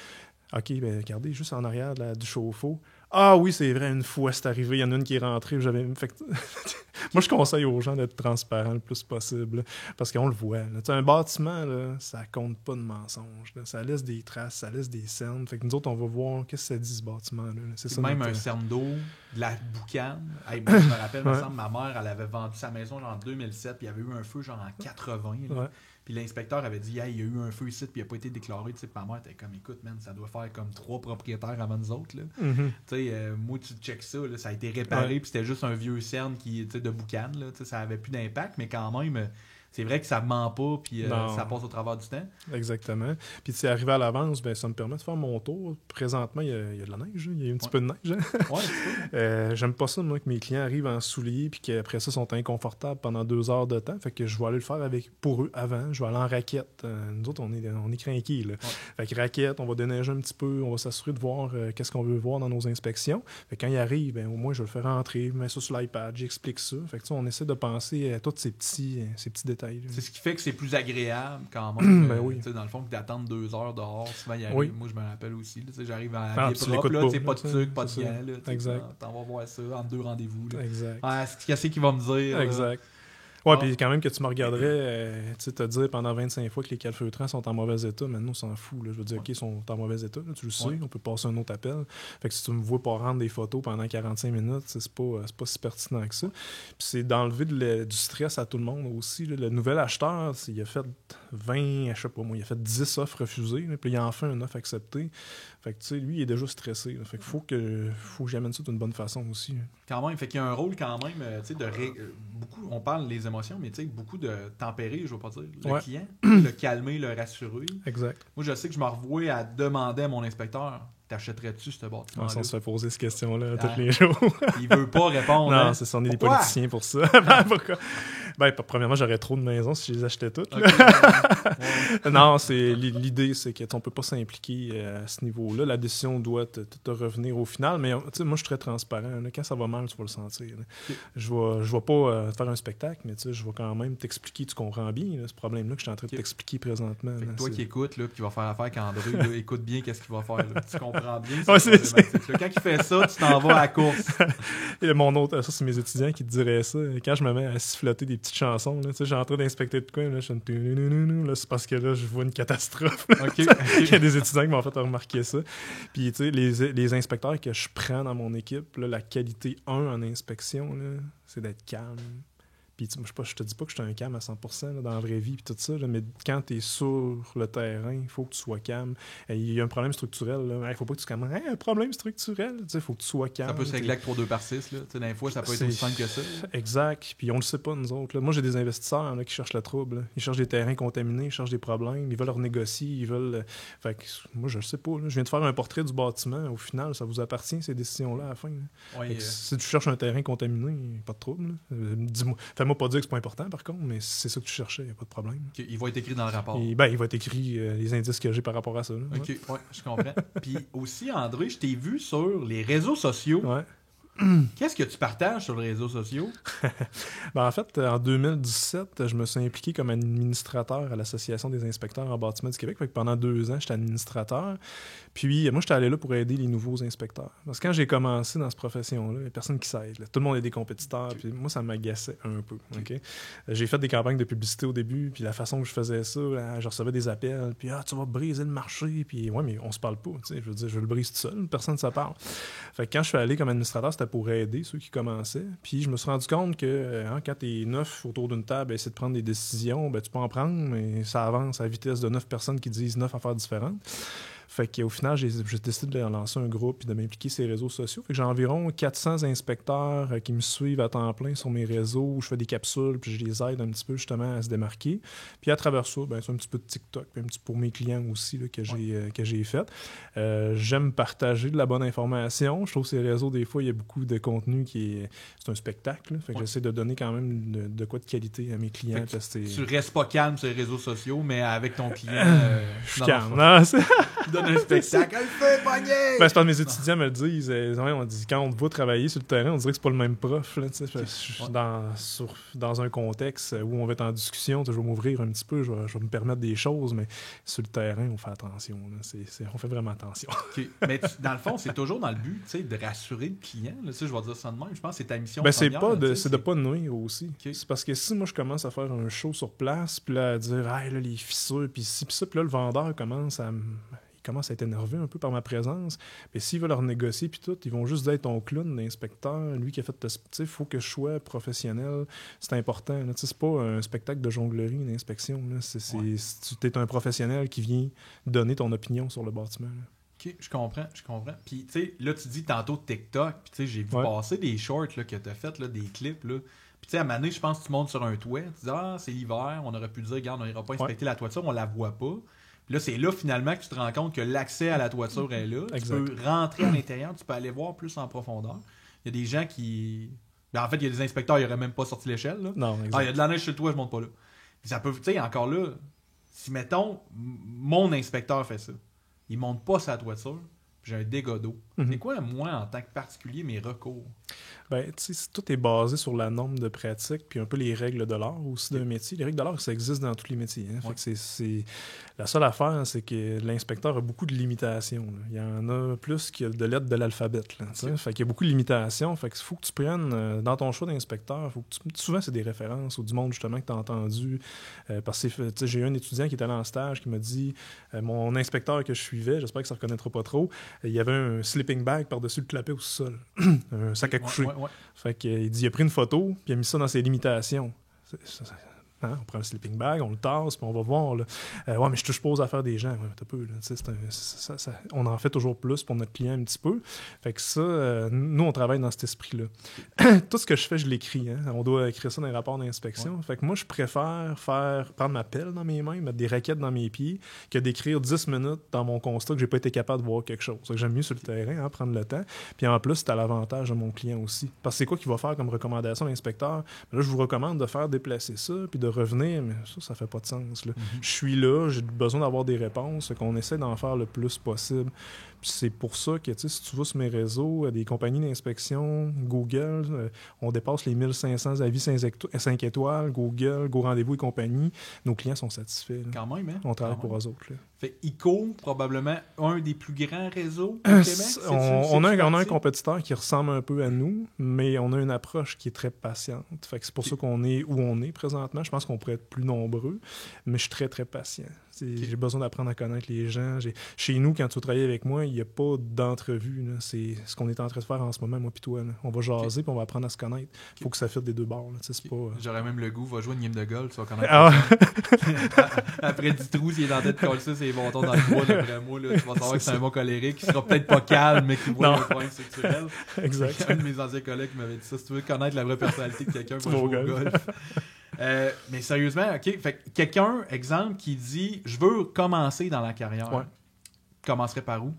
OK, ben regardez, juste en arrière du chauffe-eau. Ah oui, c'est vrai, une fois c'est arrivé, il y en a une qui est rentrée. Moi, je conseille aux gens d'être transparents le plus possible, là, parce qu'on le voit. Un bâtiment, là, ça compte pas de mensonges. Là. Ça laisse des traces, ça laisse des cernes. Fait que nous autres, on va voir qu'est-ce que ça dit, ce bâtiment-là. C'est ça, même un cerne d'eau, de la boucane. Hey, moi, je me rappelle, me semble, ma mère, elle avait vendu sa maison genre en 2007, puis il y avait eu un feu genre en 80. Là. Puis l'inspecteur avait dit, hey, il y a eu un feu ici, puis il n'a pas été déclaré. Tu sais, ma mère était comme, écoute, man, ça doit faire comme 3 propriétaires avant nous autres. Là. Tu sais, moi, tu checkes ça, là, ça a été réparé, puis c'était juste un vieux cerne de boucane. Là, ça avait plus d'impact, mais quand même, c'est vrai que ça ment pas, puis ça passe au travers du temps. Exactement. Puis, tu sais, arrivé à l'avance, ben, ça me permet de faire mon tour. Présentement, il y a de la neige, il y a un petit peu de neige. J'aime pas ça, moi, que mes clients arrivent en souliers, puis qu'après ça, sont inconfortables pendant 2 heures de temps. Fait que je vais aller le faire pour eux avant. Je vais aller en raquette. Nous autres, on est crinqués, là. Fait que raquette, on va déneiger un petit peu, on va s'assurer de voir qu'est-ce qu'on veut voir dans nos inspections. Fait que quand ils arrivent, ben, au moins, je vais le faire rentrer, je mets ça sur l'iPad, j'explique ça. Fait que, on essaie de penser à tous ces petits détails. C'est ce qui fait que c'est plus agréable quand même. Dans le fond, que d'attendre 2 heures dehors, souvent il arrive. Moi, je me rappelle aussi. J'arrive à la propre, là, pas de truc, pas de gants. Exact. T'en vas voir ça entre 2 rendez-vous. Là. Exact. Qu'est-ce qu'il va me dire? Exact. Ouais, puis quand même que tu me regarderais, te dire pendant 25 fois que les cales feutrants sont en mauvais état, maintenant on s'en fout. Là. Je veux dire, OK, ils sont en mauvais état, là, tu le sais, on peut passer un autre appel. Fait que si tu me vois pas rendre des photos pendant 45 minutes, c'est pas si pertinent que ça. Puis c'est d'enlever du stress à tout le monde aussi. Là. Le nouvel acheteur, il a fait 20, je sais pas moi, il a fait 10 offres refusées, là, puis il a enfin une offre acceptée. Fait que tu sais, lui, il est déjà stressé. Là. Fait qu'il faut que j'amène ça d'une bonne façon aussi. Là. Quand même, fait qu'il y a un rôle quand même, tu sais, beaucoup, on parle des émotions, mais tu sais, beaucoup de tempérer, je veux pas dire, le client, le calmer, le rassurer. Exact. Moi, je sais que je me revois à demander à mon inspecteur, t'achèterais-tu ce bâtiment-là? On se fait poser cette question-là tous Ah. les jours. Il veut pas répondre. Non, hein? c'est ça, on est des Pourquoi? politiciens pour ça. Pourquoi? Premièrement, j'aurais trop de maisons si je les achetais toutes. Ok, ouais. Non, l'idée, c'est qu'on peut pas s'impliquer à ce niveau-là. La décision doit te revenir au final. Mais moi, je suis très transparent. Là. Quand ça va mal, tu vas le sentir. Ok. Je vais pas te faire un spectacle, mais je vais quand même t'expliquer. Tu comprends bien ce problème-là que je suis en train de Ok. t'expliquer présentement. Fait que là, toi c'est- qui écoutes, là, puis qui va faire affaire qu'André, là, écoute bien qu'est-ce qu'il va faire. Là. Tu comprends bien Ouais, cette c'est problématique-là. Quand il fait ça, tu t'en vas à la course. Et mon autre, ça, c'est mes étudiants qui te diraient ça. Quand je me mets à siffloter des petites chansons, là, je suis en train d'inspecter de quoi, là, je suis là, c'est parce que là, je vois une catastrophe. OK. Il y a des étudiants qui m'ont fait remarquer ça. Puis, tu sais, les inspecteurs que je prends dans mon équipe, là, la qualité 1 en inspection, là, c'est d'être calme. Puis, je te dis pas que je suis un calme à 100% là, dans la vraie vie, puis tout ça, là, mais quand tu es sur le terrain, il faut que tu sois calme. Il y a un problème structurel. Il faut pas que tu commences. Un problème structurel, il faut que tu sois calme. Ça peut se régler avec 3-2/6. Là. Dans les fois, ça peut être aussi simple que ça. Exact. Puis on le sait pas, nous autres. Là. Moi, j'ai des investisseurs là, qui cherchent le trouble. Là. Ils cherchent des terrains contaminés, ils cherchent des problèmes, ils veulent renégocier, ils veulent. Fait que, moi, je le sais pas. Là. Je viens de faire un portrait du bâtiment. Au final, ça vous appartient, ces décisions-là, à la fin. Là. Ouais, Si tu cherches un terrain contaminé, pas de trouble. Dis-moi. Fais-moi pas dire que c'est pas important, par contre, mais si c'est ça que tu cherchais, y a pas de problème. OK, il va être écrit dans le rapport. Et, il va être écrit les indices que j'ai par rapport à ça. Là. OK, ouais, je comprends. Puis aussi, André, je t'ai vu sur les réseaux sociaux. Ouais. Qu'est-ce que tu partages sur les réseaux sociaux? En fait, en 2017, je me suis impliqué comme administrateur à l'Association des inspecteurs en bâtiment du Québec. Fait que pendant 2 ans, j'étais administrateur. Puis, moi, j'étais allé là pour aider les nouveaux inspecteurs. Parce que quand j'ai commencé dans cette profession-là, il n'y a personne qui s'aide. Tout le monde est des compétiteurs. Puis moi, ça m'agaçait un peu. Okay? J'ai fait des campagnes de publicité au début. Puis la façon que je faisais ça, je recevais des appels. Puis, tu vas briser le marché. Puis, ouais, mais on se parle pas. Je veux dire, je le brise tout seul. Personne ne se parle. Fait que quand je suis allé comme administrateur, c'était pour aider ceux qui commençaient. Puis je me suis rendu compte que quand tu es 9 autour d'une table et essayer de prendre des décisions, tu peux en prendre, mais ça avance à la vitesse de 9 personnes qui disent 9 affaires différentes. Fait qu'au final, j'ai décidé de lancer un groupe et de m'impliquer sur les réseaux sociaux. Fait que j'ai environ 400 inspecteurs qui me suivent à temps plein sur mes réseaux, où je fais des capsules, puis je les aide un petit peu justement à se démarquer. Puis à travers ça, c'est un petit peu de TikTok, puis un petit peu pour mes clients aussi là, que j'ai fait. J'aime partager de la bonne information. Je trouve que ces réseaux, des fois, il y a beaucoup de contenu c'est un spectacle. Là. Fait que j'essaie de donner quand même de quoi de qualité à mes clients. Tu restes pas calme sur les réseaux sociaux, mais avec ton client... je suis calme. Non, donne un spectacle. Elle fait pogner! C'est parce que mes étudiants me le disent. On dit, quand on te voit travailler sur le terrain, on dirait que c'est pas le même prof. Là, je suis dans un contexte où on va être en discussion. Je vais m'ouvrir un petit peu, je vais me permettre des choses, mais sur le terrain, on fait attention. Là, on fait vraiment attention. Okay. Mais dans le fond, c'est toujours dans le but de rassurer le client. Là, je vais dire ça de même. Je pense que c'est ta mission première. C'est de pas nuire aussi. Okay. C'est parce que si moi je commence à faire un show sur place, puis là à dire là, les fissures, puis ci, puis ça, puis là le vendeur commence à être énervé un peu par ma présence. Mais s'ils veulent leur négocier puis tout, ils vont juste être ton clown, l'inspecteur, lui qui a fait... Il faut que je sois professionnel. C'est important. C'est pas un spectacle de jonglerie, une inspection. Tu es un professionnel qui vient donner ton opinion sur le bâtiment. Là. OK, je comprends. Puis, tu sais, là, tu dis tantôt TikTok, puis tu sais, j'ai vu passer des shorts là, que tu as fait, là, des clips, là. Puis, tu sais, à un moment donné, je pense que tu montes sur un toit, tu dis, c'est l'hiver, on aurait pu dire, regarde, on n'ira pas inspecter la toiture, on la voit pas. Puis là, c'est là, finalement, que tu te rends compte que l'accès à la toiture est là. Exact. Tu peux rentrer à l'intérieur, tu peux aller voir plus en profondeur. Il y a des gens qui... en fait, il y a des inspecteurs, ils n'auraient même pas sorti l'échelle, là. Non, exact. Il y a de la neige sur le toit, je monte pas là. Puis ça peut, tu sais, encore là, si, mettons, mon inspecteur fait ça, il monte pas sa toiture, puis j'ai un dégât d'eau. C'est quoi, moi, en tant que particulier, mes recours? Tout est basé sur la norme de pratique, puis un peu les règles de l'art aussi d'un métier. Les règles de l'art, ça existe dans tous les métiers. Hein? Fait que la seule affaire, c'est que l'inspecteur a beaucoup de limitations. Là. Il y en a plus que de lettres de l'alphabet. Fait qu'il y a beaucoup de limitations. Fait qu'il faut que tu prennes, dans ton choix d'inspecteur, souvent, c'est des références ou du monde, justement, que tu as entendu. Parce que j'ai eu un étudiant qui était allé en stage qui m'a dit mon inspecteur que je suivais, j'espère que ça ne reconnaîtra pas trop, il y avait un sleeping bag par-dessus le clapet au sol. Un sac à coucher. Fait qu'il dit, il a pris une photo, puis il a mis ça dans ses limitations. Hein? On prend le sleeping bag, on le tasse, puis on va voir. Là. Ouais, mais je touche pas aux affaires des gens. Ouais, un peu. Là, on en fait toujours plus pour notre client un petit peu. Fait que ça, nous, on travaille dans cet esprit-là. Tout ce que je fais, je l'écris. Hein? On doit écrire ça dans les rapports d'inspection. Ouais. Fait que moi, je préfère prendre ma pelle dans mes mains, mettre des raquettes dans mes pieds, que d'écrire 10 minutes dans mon constat que j'ai pas été capable de voir quelque chose. Fait que j'aime mieux sur le terrain, hein, prendre le temps. Puis en plus, c'est à l'avantage de mon client aussi. Parce que c'est quoi qu'il va faire comme recommandation à l'inspecteur? Là, je vous recommande de faire déplacer ça, puis de revenir, mais ça fait pas de sens. Là. Je suis là, j'ai besoin d'avoir des réponses, qu'on essaie d'en faire le plus possible. Puis c'est pour ça que, si tu vas sur mes réseaux, des compagnies d'inspection, Google, on dépasse les 1500 avis 5 étoiles, Google, Go Rendez-vous et compagnie. Nos clients sont satisfaits. Là. Quand même, hein? On travaille pour eux autres. Là. Fait ICO, probablement un des plus grands réseaux au Québec. On a un compétiteur qui ressemble un peu à nous, mais on a une approche qui est très patiente. Fait que c'est pour ça qu'on est où on est présentement. Je pense qu'on pourrait être plus nombreux, mais je suis très, très patient. J'ai besoin d'apprendre à connaître les gens. Chez nous, quand tu travailles avec moi, il n'y a pas d'entrevue. Là. C'est ce qu'on est en train de faire en ce moment, moi et toi. Là. On va jaser puis on va apprendre à se connaître. Il faut que ça fitte des deux bords. C'est pas, J'aurais même le goût, va jouer une game de golf, tu vas connaître. Après 10 trous, s'il est en tête de coller ça, c'est bon ton dans le bois, d'après moi. Là, tu vas savoir que c'est un bon colérique qui sera peut-être pas calme, mais qui voit le point structurel. Exact. Un de mes anciens collègues m'avait dit ça. Si tu veux connaître la vraie personnalité de quelqu'un, va jouer au golf. Mais sérieusement, OK, fait quelqu'un, exemple, qui dit « Je veux commencer dans la carrière ouais. », commencerait par où?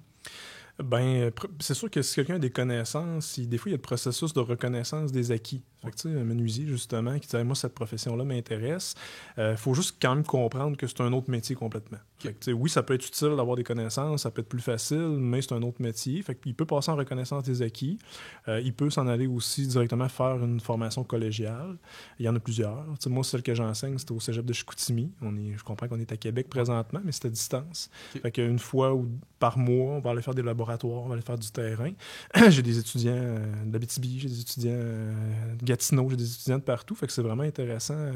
Ben, c'est sûr que si quelqu'un a des connaissances, des fois, il y a le processus de reconnaissance des acquis. Fait que, tu sais, un menuisier, justement, qui dit « Moi, cette profession-là m'intéresse. » faut juste quand même comprendre que c'est un autre métier complètement. Fait que, tu sais, oui, ça peut être utile d'avoir des connaissances, ça peut être plus facile, mais c'est un autre métier. Fait qu'il peut passer en reconnaissance des acquis. Il peut s'en aller aussi directement faire une formation collégiale. Il y en a plusieurs. Tu sais, moi, celle que j'enseigne, c'était au cégep de Chicoutimi. Je comprends qu'on est à Québec présentement, mais c'est à distance. Fait qu'une fois par mois, on va aller faire des laboratoires, on va aller faire du terrain. J'ai des étudiants d'Abitibi, j'ai des étudiants de Gatineau, j'ai des étudiants de partout. Fait que c'est vraiment intéressant.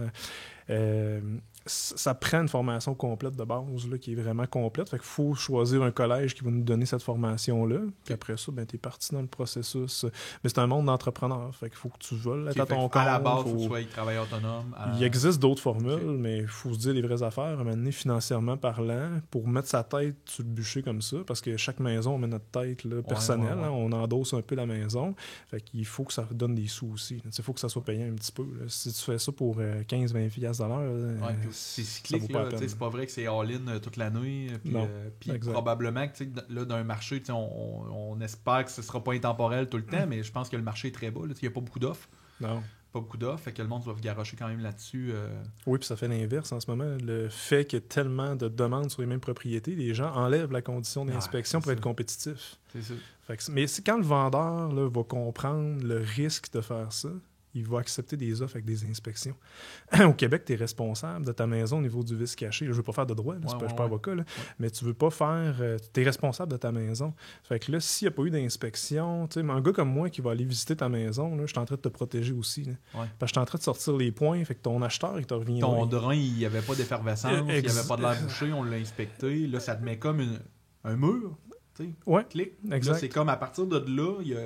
Ça prend une formation complète de base là, qui est vraiment complète. Fait qu'il faut choisir un collège qui va nous donner cette formation-là. Puis après ça, ben, tu es parti dans le processus. Mais c'est un monde d'entrepreneurs. Fait qu'il faut que tu veuilles être à ton compte. À la base, il faut que tu sois travailleur autonome. Il existe d'autres formules, mais il faut se dire les vraies affaires. À un moment donné, financièrement parlant, pour mettre sa tête sur le bûcher comme ça, parce que chaque maison, on met notre tête là, personnelle. Ouais. Hein, on endosse un peu la maison. Fait qu'il faut que ça donne des sous aussi. Il faut que ça soit payé un petit peu. Là. Si tu fais ça pour 15-20$ de l'heure... c'est cyclique, là, c'est pas vrai que c'est all-in toute l'année. Puis probablement que là, d'un marché, on espère que ce sera pas intemporel tout le temps, mais je pense que le marché est très bas. Il n'y a pas beaucoup d'offres. Non. Pas beaucoup d'offres, fait que le monde doit se garrocher quand même là-dessus. Oui, puis ça fait l'inverse en ce moment. Le fait qu'il y ait tellement de demandes sur les mêmes propriétés, les gens enlèvent la condition d'inspection pour être compétitifs. C'est ça. Mais quand le vendeur là, va comprendre le risque de faire ça, il va accepter des offres avec des inspections. Au Québec, tu es responsable de ta maison au niveau du vice caché. Je ne veux pas faire de droit, je ne suis pas avocat, là, mais tu veux pas faire... tu es responsable de ta maison. Fait que là, s'il n'y a pas eu d'inspection, un gars comme moi qui va aller visiter ta maison, là, je suis en train de te protéger aussi. Parce que je suis en train de sortir les points, fait que ton acheteur, il te revient... Ton drain, il n'y avait pas d'effervescence, il n'y avait pas de l'air bouché, on l'a inspecté. Là, ça te met comme un mur. Clic. Exact. Là, c'est comme à partir de là, il y a...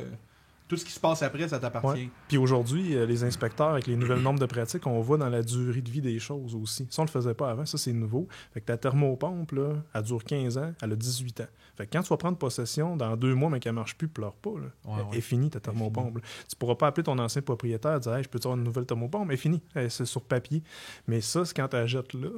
Tout ce qui se passe après, ça t'appartient. Ouais. Puis aujourd'hui, les inspecteurs, avec les nouvelles normes de pratique, on voit dans la durée de vie des choses aussi. Ça, on le faisait pas avant. Ça, c'est nouveau. Fait que ta thermopompe, là, elle dure 15 ans, elle a 18 ans. Fait que quand tu vas prendre possession, dans 2 mois, mais qu'elle marche plus, pleure pas. Là. Elle est finie, ta thermopompe. Tu pourras pas appeler ton ancien propriétaire et dire hey, « je peux-tu avoir une nouvelle thermopompe? » Elle est finie. C'est sur papier. Mais ça, c'est quand tu la jettes là.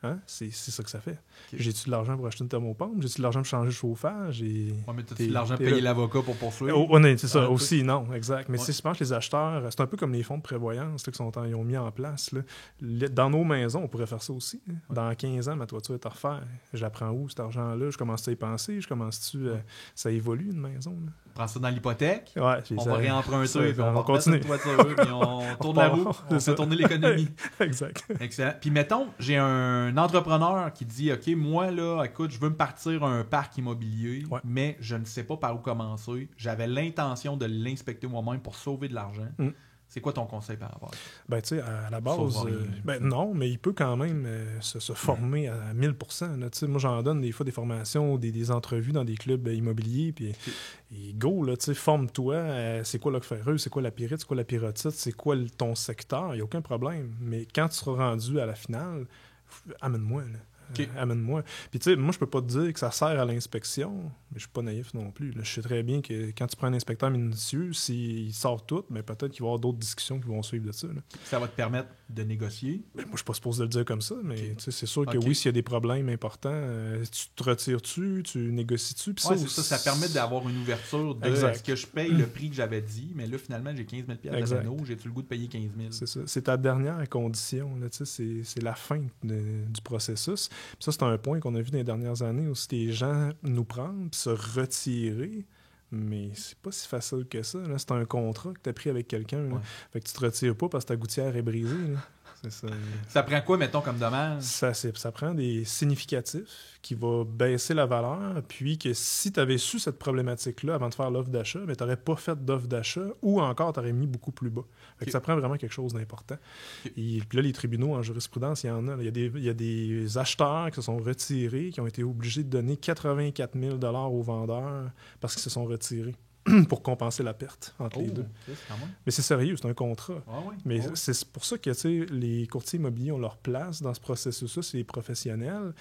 Hein? C'est ça que ça fait. Okay. J'ai-tu de l'argent pour acheter une thermopompe? J'ai-tu de l'argent pour changer le chauffage? Mais t'as-tu de l'argent pour payer l'avocat pour poursuivre? C'est ça aussi, non, exact. Mais je pense que les acheteurs, c'est un peu comme les fonds de prévoyance là, qu'ils ont mis en place. Là. Dans nos maisons, on pourrait faire ça aussi. Hein? Dans 15 ans, ma toiture est à refaire. Je la prends où, cet argent-là? Je commence à y penser? Ça évolue, une maison? Là? On prend ça dans l'hypothèque. Ouais, on va réemprunter, puis on va continuer. Notre toiture, puis on tourne la roue, on fait tourner l'économie. Exact. Excellent. Puis mettons, j'ai un entrepreneur qui dit « OK, moi, là, écoute, je veux me partir un parc immobilier, mais je ne sais pas par où commencer. J'avais l'intention de l'inspecter moi-même pour sauver de l'argent. C'est quoi ton conseil par rapport à ça? Ben, tu sais, à la base, Sauf rien. non, mais il peut quand même se former à 1000%. Là, tu sais, moi, j'en donne des fois des formations, des entrevues dans des clubs immobiliers, puis et go, là, tu sais, forme-toi. C'est quoi l'ocféreuse, c'est quoi la pyrite, c'est quoi la pyrotite, c'est quoi ton secteur, il n'y a aucun problème. Mais quand tu seras rendu à la finale, amène-moi, là. Amène-moi. Puis tu sais, moi je peux pas te dire que ça sert à l'inspection, mais je suis pas naïf non plus. Là. Je sais très bien que quand tu prends un inspecteur minutieux, s'il sort tout, mais peut-être qu'il va y avoir d'autres discussions qui vont suivre de ça. Là. Ça va te permettre de négocier. Mais moi je suis pas supposé le dire comme ça, mais tu sais, c'est sûr que oui, s'il y a des problèmes importants, tu te retires-tu, tu négocies-tu. Ouais, c'est ça permet d'avoir une ouverture de est-ce que je paye le prix que j'avais dit, mais là finalement j'ai 15 000 de panneau, j'ai-tu le goût de payer 15 000? C'est ça. C'est ta dernière condition. Là, c'est la fin du processus. Puis ça, c'est un point qu'on a vu dans les dernières années où les gens nous prennent puis se retirer. Mais c'est pas si facile que ça. Là. C'est un contrat que tu as pris avec quelqu'un. Là. Fait que tu te retires pas parce que ta gouttière est brisée. Là. C'est ça. Ça prend quoi, mettons, comme dommage? Ça prend des significatifs qui vont baisser la valeur, puis que si tu avais su cette problématique-là avant de faire l'offre d'achat, mais tu n'aurais pas fait d'offre d'achat ou encore tu aurais mis beaucoup plus bas. Fait que ça prend vraiment quelque chose d'important. Et puis là, les tribunaux en jurisprudence, il y en a. Il y a des acheteurs qui se sont retirés, qui ont été obligés de donner 84 000 $ aux vendeurs parce qu'ils se sont retirés. Pour compenser la perte entre les deux. Mais c'est sérieux, c'est un contrat. Mais c'est pour ça que les courtiers immobiliers ont leur place dans ce processus-là, c'est les professionnels.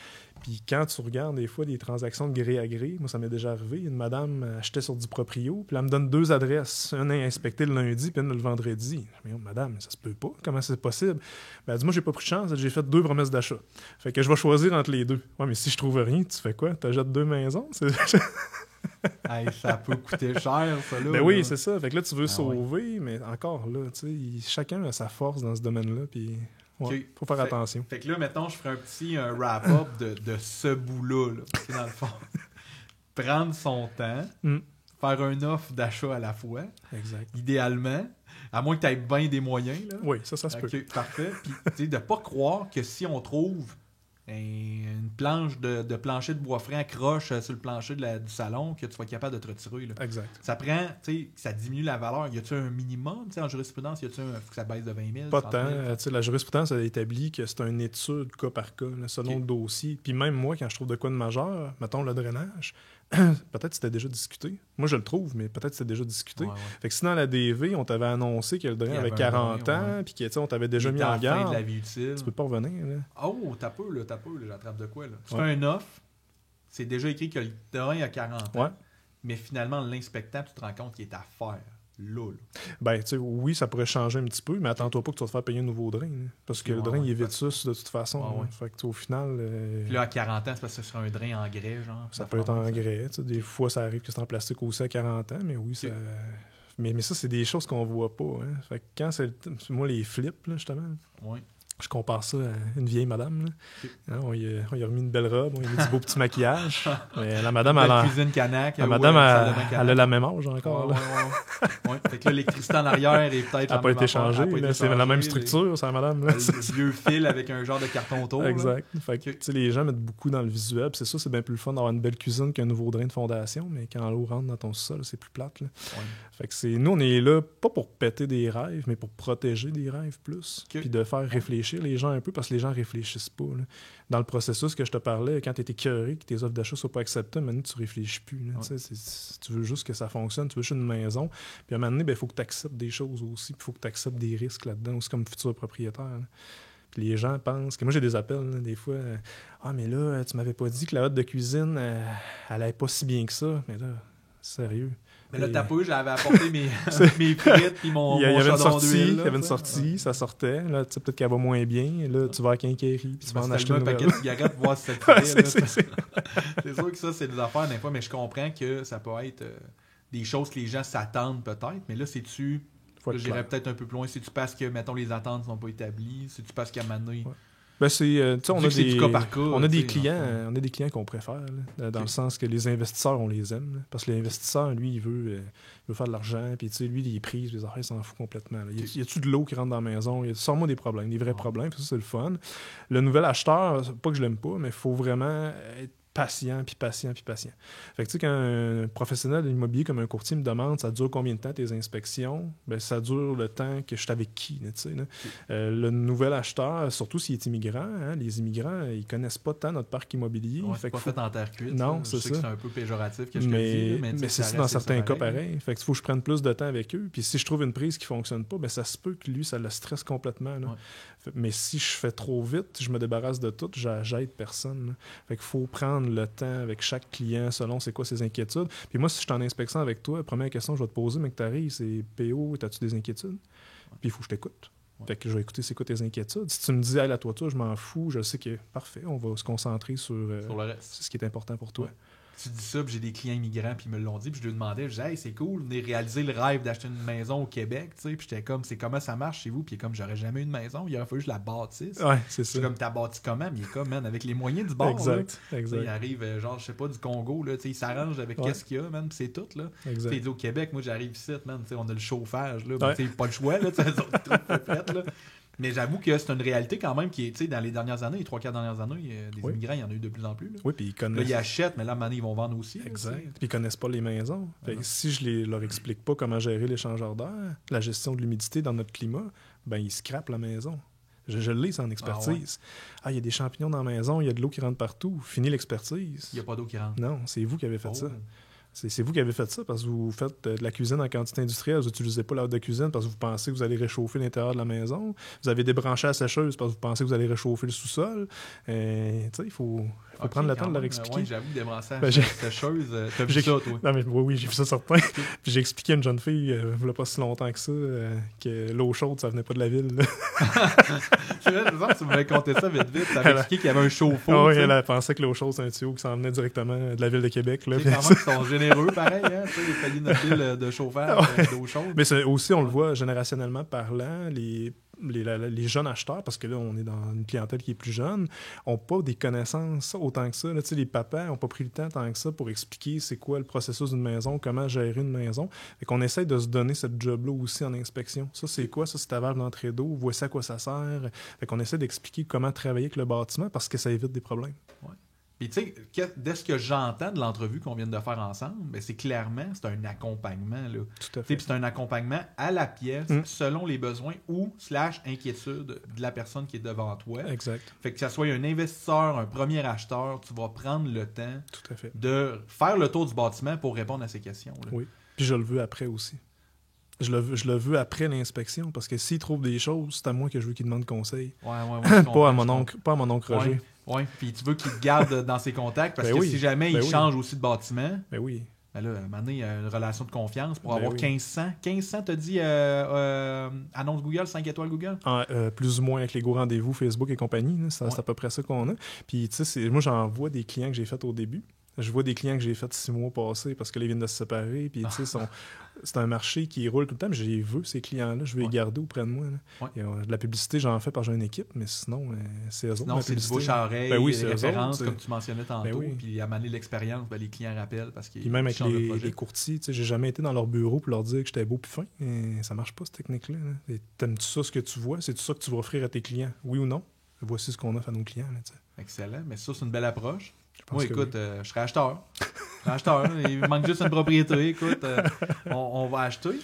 Puis quand tu regardes des fois des transactions de gré à gré, moi ça m'est déjà arrivé, une madame achetait sur du proprio, puis elle me donne 2 adresses, une est inspectée le lundi, puis une le vendredi. Je me dis, madame, ça se peut pas, comment c'est possible? Ben, elle dit, moi j'ai pas pris de chance, j'ai fait 2 promesses d'achat. Fait que je vais choisir entre les deux. Ouais, mais si je trouve rien, tu fais quoi? T'achètes 2 maisons? Hey, ça peut coûter cher, ça, là. Ben oui, c'est ça. Fait que là, tu veux sauver, mais encore là, tu sais, chacun a sa force dans ce domaine-là, puis faut faire attention. Fait que là, mettons, je ferai un petit wrap-up de ce bout-là, là. Parce que dans le fond, prendre son temps, faire une offre d'achat à la fois, idéalement, à moins que tu aies bien des moyens, là. Oui, ça se peut. Parfait. Puis, tu sais, de pas croire que si on trouve une planche de plancher de bois franc croche sur le plancher du salon que tu sois capable de te retirer. Là. Exact. Ça prend, tu sais, ça diminue la valeur. Y a-tu un minimum, tu sais, en jurisprudence, faut que ça baisse de 20 000? Pas tant. Tu sais, la jurisprudence a établi que c'est une étude cas par cas, là, selon le dossier. Puis même moi, quand je trouve de quoi de majeur, mettons le drainage, peut-être c'était déjà discuté. Moi, je le trouve, mais peut-être c'était déjà discuté. Fait que si dans la DV, on t'avait annoncé que le drain avait 40 ans, puis qu'on t'avait déjà mis en garde, de la vie utile. Tu peux pas revenir. Là. Oh, t'as peu, j'attrape de quoi, là? Tu fais un offre, c'est déjà écrit que le drain a 40 ans, mais finalement, l'inspectant, tu te rends compte qu'il est à faire. Là. Ben, tu sais, oui, ça pourrait changer un petit peu, mais attends-toi pas que tu vas te faire payer un nouveau drain. Là, parce que le drain, il est vétus de toute façon. Fait que, au final. Puis là, à 40 ans, c'est parce que ce sera un drain en grès, genre. Ça peut être en grès. Des fois, ça arrive que c'est en plastique aussi à 40 ans, mais oui, ça. Mais ça, c'est des choses qu'on voit pas. Hein. Fait que quand c'est. Moi, les flips, là, justement. Oui. Je compare ça à une vieille madame. Là. Hein, on y a remis une belle robe, on y a mis du beau petit maquillage. Mais la madame, cuisine canac. La madame, elle a la même âge encore. Fait que là, l'électricité en arrière est peut-être. Elle n'a pas été changée. C'est la même structure, ça, madame. Là. Le vieux fil avec un genre de carton autour. Exact. Fait que, les gens mettent beaucoup dans le visuel. C'est ça, c'est bien plus le fun d'avoir une belle cuisine qu'un nouveau drain de fondation. Mais quand l'eau rentre dans ton sol, c'est plus plate. Là. Fait que nous, on est là, pas pour péter des rêves, mais pour protéger des rêves plus. Puis de faire réfléchir les gens un peu parce que les gens réfléchissent pas. Là. Dans le processus que je te parlais, quand tu étais écœuré, que tes offres d'achat ne soient pas acceptées, maintenant tu réfléchis plus. Là, tu veux juste que ça fonctionne, tu veux juste une maison. Puis à un moment donné, il faut que tu acceptes des choses aussi, puis il faut que tu acceptes des risques là-dedans, aussi comme futur propriétaire. Là. Puis les gens pensent que moi j'ai des appels là, des fois. Ah, mais là, tu m'avais pas dit que la hotte de cuisine, elle allait pas si bien que ça. Mais là, sérieux. Mais là, t'as pas, j'avais apporté mes frites puis mon chaudron d'huile. Il y avait une sortie, ça sortait. Là, tu sais, peut-être qu'elle va moins bien. Là, tu vas à Quincaillerie puis tu vas en acheter un paquet de cigarettes pour voir si ça te fait. C'est sûr que ça, c'est des affaires des fois, mais je comprends que ça peut être des choses que les gens s'attendent peut-être. Mais là, c'est-tu... J'irais peut-être un peu plus loin. C'est-tu parce que, mettons, les attentes ne sont pas établies? C'est-tu parce qu'à un moment donné... Ben on a des clients qu'on préfère, là, dans le sens que les investisseurs, on les aime. Là, parce que l'investisseur, lui, il veut faire de l'argent, puis lui, les prises, les affaires, il s'en fout complètement. Là. Y a-tu de l'eau qui rentre dans la maison? Sors-moi des problèmes, des vrais problèmes, puis ça, c'est le fun. Le nouvel acheteur, pas que je l'aime pas, mais il faut vraiment être patient, puis patient, puis patient. Fait que tu sais, quand un professionnel de l'immobilier comme un courtier me demande ça dure combien de temps tes inspections, ben ça dure le temps que je suis avec qui, tu sais. Le nouvel acheteur, surtout s'il est immigrant, hein, les immigrants, ils connaissent pas tant notre parc immobilier. Ouais, c'est pas fait en terre cuite. Non, c'est ça. Je sais que c'est un peu péjoratif que je te dis, mais c'est ça dans certains cas pareil. Fait que faut que je prenne plus de temps avec eux. Puis si je trouve une prise qui fonctionne pas, ben ça se peut que lui, ça le stresse complètement. Là. Ouais. Mais si je fais trop vite, je me débarrasse de tout, j'aide personne. Là. Fait qu'il faut prendre le temps avec chaque client selon c'est quoi ses inquiétudes. Puis moi, si je suis en inspection avec toi, la première question que je vais te poser, mais que tu arrives, c'est PO, as-tu des inquiétudes? Puis il faut que je t'écoute. Ouais. Fait que je vais écouter c'est quoi tes inquiétudes. Si tu me dis la toiture, je m'en fous, je sais que parfait, on va se concentrer sur le reste. C'est ce qui est important pour toi. Ouais. Tu dis ça, puis j'ai des clients immigrants, puis ils me l'ont dit, puis je lui demandais, je disais, hey, c'est cool, venez réaliser le rêve d'acheter une maison au Québec, tu sais, puis j'étais comme, c'est comment ça marche chez vous, puis il est comme, j'aurais jamais eu de maison, il aurait fallu que je la bâtisse. Ouais, c'est ça. Je suis comme, t'as bâti comment? Mais il est comme, man, avec les moyens du bord. Exact, là. exact. Il arrive, genre, je sais pas, du Congo, là, tu sais, il s'arrange avec qu'est-ce qu'il y a, man, puis c'est tout, là. Exact. Tu sais, au Québec, moi, j'arrive ici, man, tu sais, on a le chauffage, là, ben, tu sais, pas le choix, là, tu sais, fait, là. Mais j'avoue que c'est une réalité quand même qui est, tu sais, dans les dernières années, les 3-4 dernières années, des immigrants, il y en a eu de plus en plus. Là. Oui, puis ils connaissent. Là, ils achètent, mais là, maintenant, ils vont vendre aussi. Exact. Puis ils connaissent pas les maisons. Fait que si je leur explique pas comment gérer l'échangeur d'air, la gestion de l'humidité dans notre climat, ben ils scrapent la maison. Je l'ai, c'est en expertise. Ah, il y a des champignons dans la maison, il y a de l'eau qui rentre partout. Fini l'expertise. Il n'y a pas d'eau qui rentre. Non, c'est vous qui avez fait ça. C'est vous qui avez fait ça parce que vous faites de la cuisine en quantité industrielle. Vous n'utilisez pas la haute de cuisine parce que vous pensez que vous allez réchauffer l'intérieur de la maison. Vous avez débranché la sécheuse parce que vous pensez que vous allez réchauffer le sol. Il faut prendre le temps de leur expliquer. Oui, j'avoue, débrancher la sécheuse, t'as vu ça, toi? Non, mais oui, j'ai vu ça certain. Puis j'ai expliqué à une jeune fille, il n'y a pas si longtemps que ça, que l'eau chaude, ça venait pas de la ville. C'est vrai, tu m'avais conté ça vite. Ça avait expliqué qu'il y avait un chauffe-eau. Ah oui, elle pensait que l'eau chaude, c'est un tuyau qui s'en venait directement de la ville de Québec. Là, quand même, ils sont généreux, pareil. Hein, ils payent notre ville de chauffage d'eau chaude. Mais aussi, on le voit générationnellement parlant, les jeunes acheteurs, parce que là, on est dans une clientèle qui est plus jeune, n'ont pas des connaissances autant que ça. Là, les papas n'ont pas pris le temps tant que ça pour expliquer c'est quoi le processus d'une maison, comment gérer une maison. Fait qu'on essaie de se donner cette job-là aussi en inspection. Ça, c'est quoi? Ça, c'est ta valve d'entrée d'eau. Voici à quoi ça sert. Fait qu'on essaie d'expliquer comment travailler avec le bâtiment parce que ça évite des problèmes. Ouais. Puis tu sais, dès ce que j'entends de l'entrevue qu'on vient de faire ensemble, ben, c'est clairement, c'est un accompagnement. Là. Tout à fait. Puis c'est un accompagnement à la pièce, selon les besoins ou /inquiétude de la personne qui est devant toi. Exact. Fait que ça soit un investisseur, un premier acheteur, tu vas prendre le temps Tout à fait. de faire le tour du bâtiment pour répondre à ces questions. Là. Oui. Puis je le veux après aussi. Je le veux après l'inspection, parce que s'il trouve des choses, c'est à moi que je veux qu'il demande conseil. Ouais, pas à mon oncle Roger. Oui, puis tu veux qu'il te garde dans ses contacts, parce que si jamais il change aussi de bâtiment, ben oui. Ben là, à un moment donné, il y a une relation de confiance pour avoir 1500. 1500, t'as dit annonce Google, 5 étoiles Google? Plus ou moins avec les go rendez-vous Facebook et compagnie. Là, c'est à peu près ça qu'on a. Puis, tu sais, moi, j'en vois des clients que j'ai faits au début. Je vois des clients que j'ai faits 6 mois passés parce que là, ils viennent de se séparer. Puis, tu sais, c'est un marché qui roule tout le temps. Mais je les veux, ces clients-là. Je veux les garder auprès de moi. De la publicité, j'en fais parce que j'ai une équipe. Mais sinon, c'est eux autres. Sinon, c'est du bouche à oreille, les références, comme tu mentionnais tantôt. Puis, à mener l'expérience, les clients rappellent. Puis même avec les courtiers, tu sais, j'ai jamais été dans leur bureau pour leur dire que j'étais beau puis fin. Et ça marche pas, cette technique-là. Là. T'aimes-tu ça, ce que tu vois? C'est-tu ça que tu vas offrir à tes clients? Oui ou non? Voici ce qu'on offre à nos clients. Là, excellent. Mais ça, c'est une belle approche. Moi, écoute, je serais acheteur. Il manque juste une propriété. Écoute, on va acheter.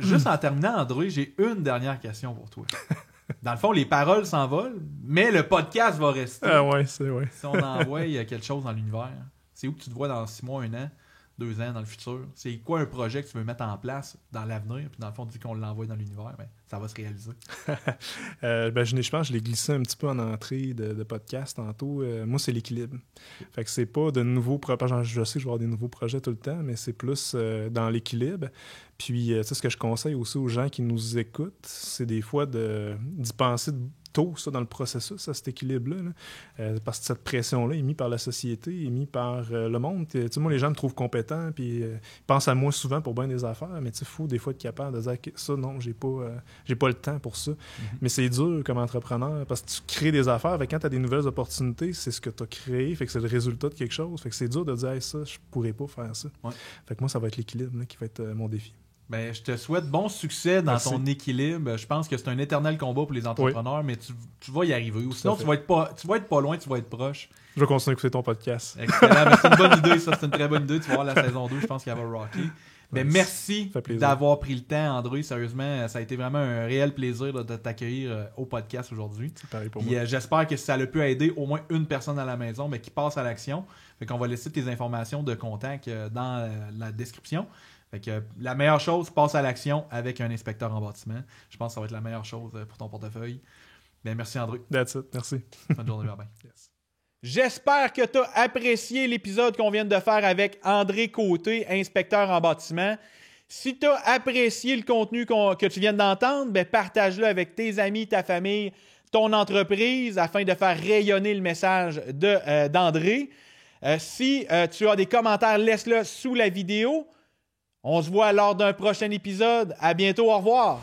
Juste en terminant, André, j'ai une dernière question pour toi. Dans le fond, les paroles s'envolent, mais le podcast va rester. Ah ouais, c'est vrai. Si on envoie quelque chose dans l'univers, c'est où que tu te vois dans 6 mois, 1 an, 2 ans dans le futur? C'est quoi un projet que tu veux mettre en place dans l'avenir? Puis dans le fond, dès qu'on l'envoie dans l'univers, ben, ça va se réaliser. Je pense que je l'ai glissé un petit peu en entrée de podcast tantôt. Moi, c'est l'équilibre. Fait que c'est pas de nouveaux projets. Je sais que je vais avoir des nouveaux projets tout le temps, mais c'est plus dans l'équilibre. Puis, tu sais, ce que je conseille aussi aux gens qui nous écoutent, c'est des fois d'y penser tôt ça, dans le processus, à cet équilibre-là. Là. Parce que cette pression-là est mise par la société, est mise par le monde. Moi, les gens me trouvent compétent, puis ils pensent à moi souvent pour bien des affaires, mais il faut des fois être capable de dire que ça, non, j'ai pas le temps pour ça. Mais c'est dur comme entrepreneur, parce que tu crées des affaires, fait que quand tu as des nouvelles opportunités, c'est ce que tu as créé, fait que c'est le résultat de quelque chose. Fait que c'est dur de dire hey, ça, je pourrais pas faire ça. Fait que moi, ça va être l'équilibre là, qui va être mon défi. Ben, je te souhaite bon succès dans Merci. ton équilibre. Je pense que c'est un éternel combat pour les entrepreneurs, mais tu vas y arriver. Ou sinon, tu vas être pas loin, tu vas être proche. Je vais continuer à écouter ton podcast. Excellent. Mais c'est une bonne idée, ça. C'est une très bonne idée. Tu vas voir la saison 2, je pense qu'elle va rocker. Mais merci d'avoir pris le temps, André. Sérieusement, ça a été vraiment un réel plaisir là, de t'accueillir au podcast aujourd'hui. C'est pareil pour Puis, moi. j'espère que ça a pu aider au moins une personne à la maison, mais qui passe à l'action. Fait qu'on va laisser tes informations de contact dans la description. Fait que la meilleure chose, passe à l'action avec un inspecteur en bâtiment. Je pense que ça va être la meilleure chose pour ton portefeuille. Bien, merci André. That's it. Merci. Bonne journée, bye. Yes. J'espère que tu as apprécié l'épisode qu'on vient de faire avec André Côté, inspecteur en bâtiment. Si tu as apprécié le contenu que tu viens d'entendre, ben partage-le avec tes amis, ta famille, ton entreprise afin de faire rayonner le message d'André. Si tu as des commentaires, laisse-le sous la vidéo. On se voit lors d'un prochain épisode. À bientôt. Au revoir.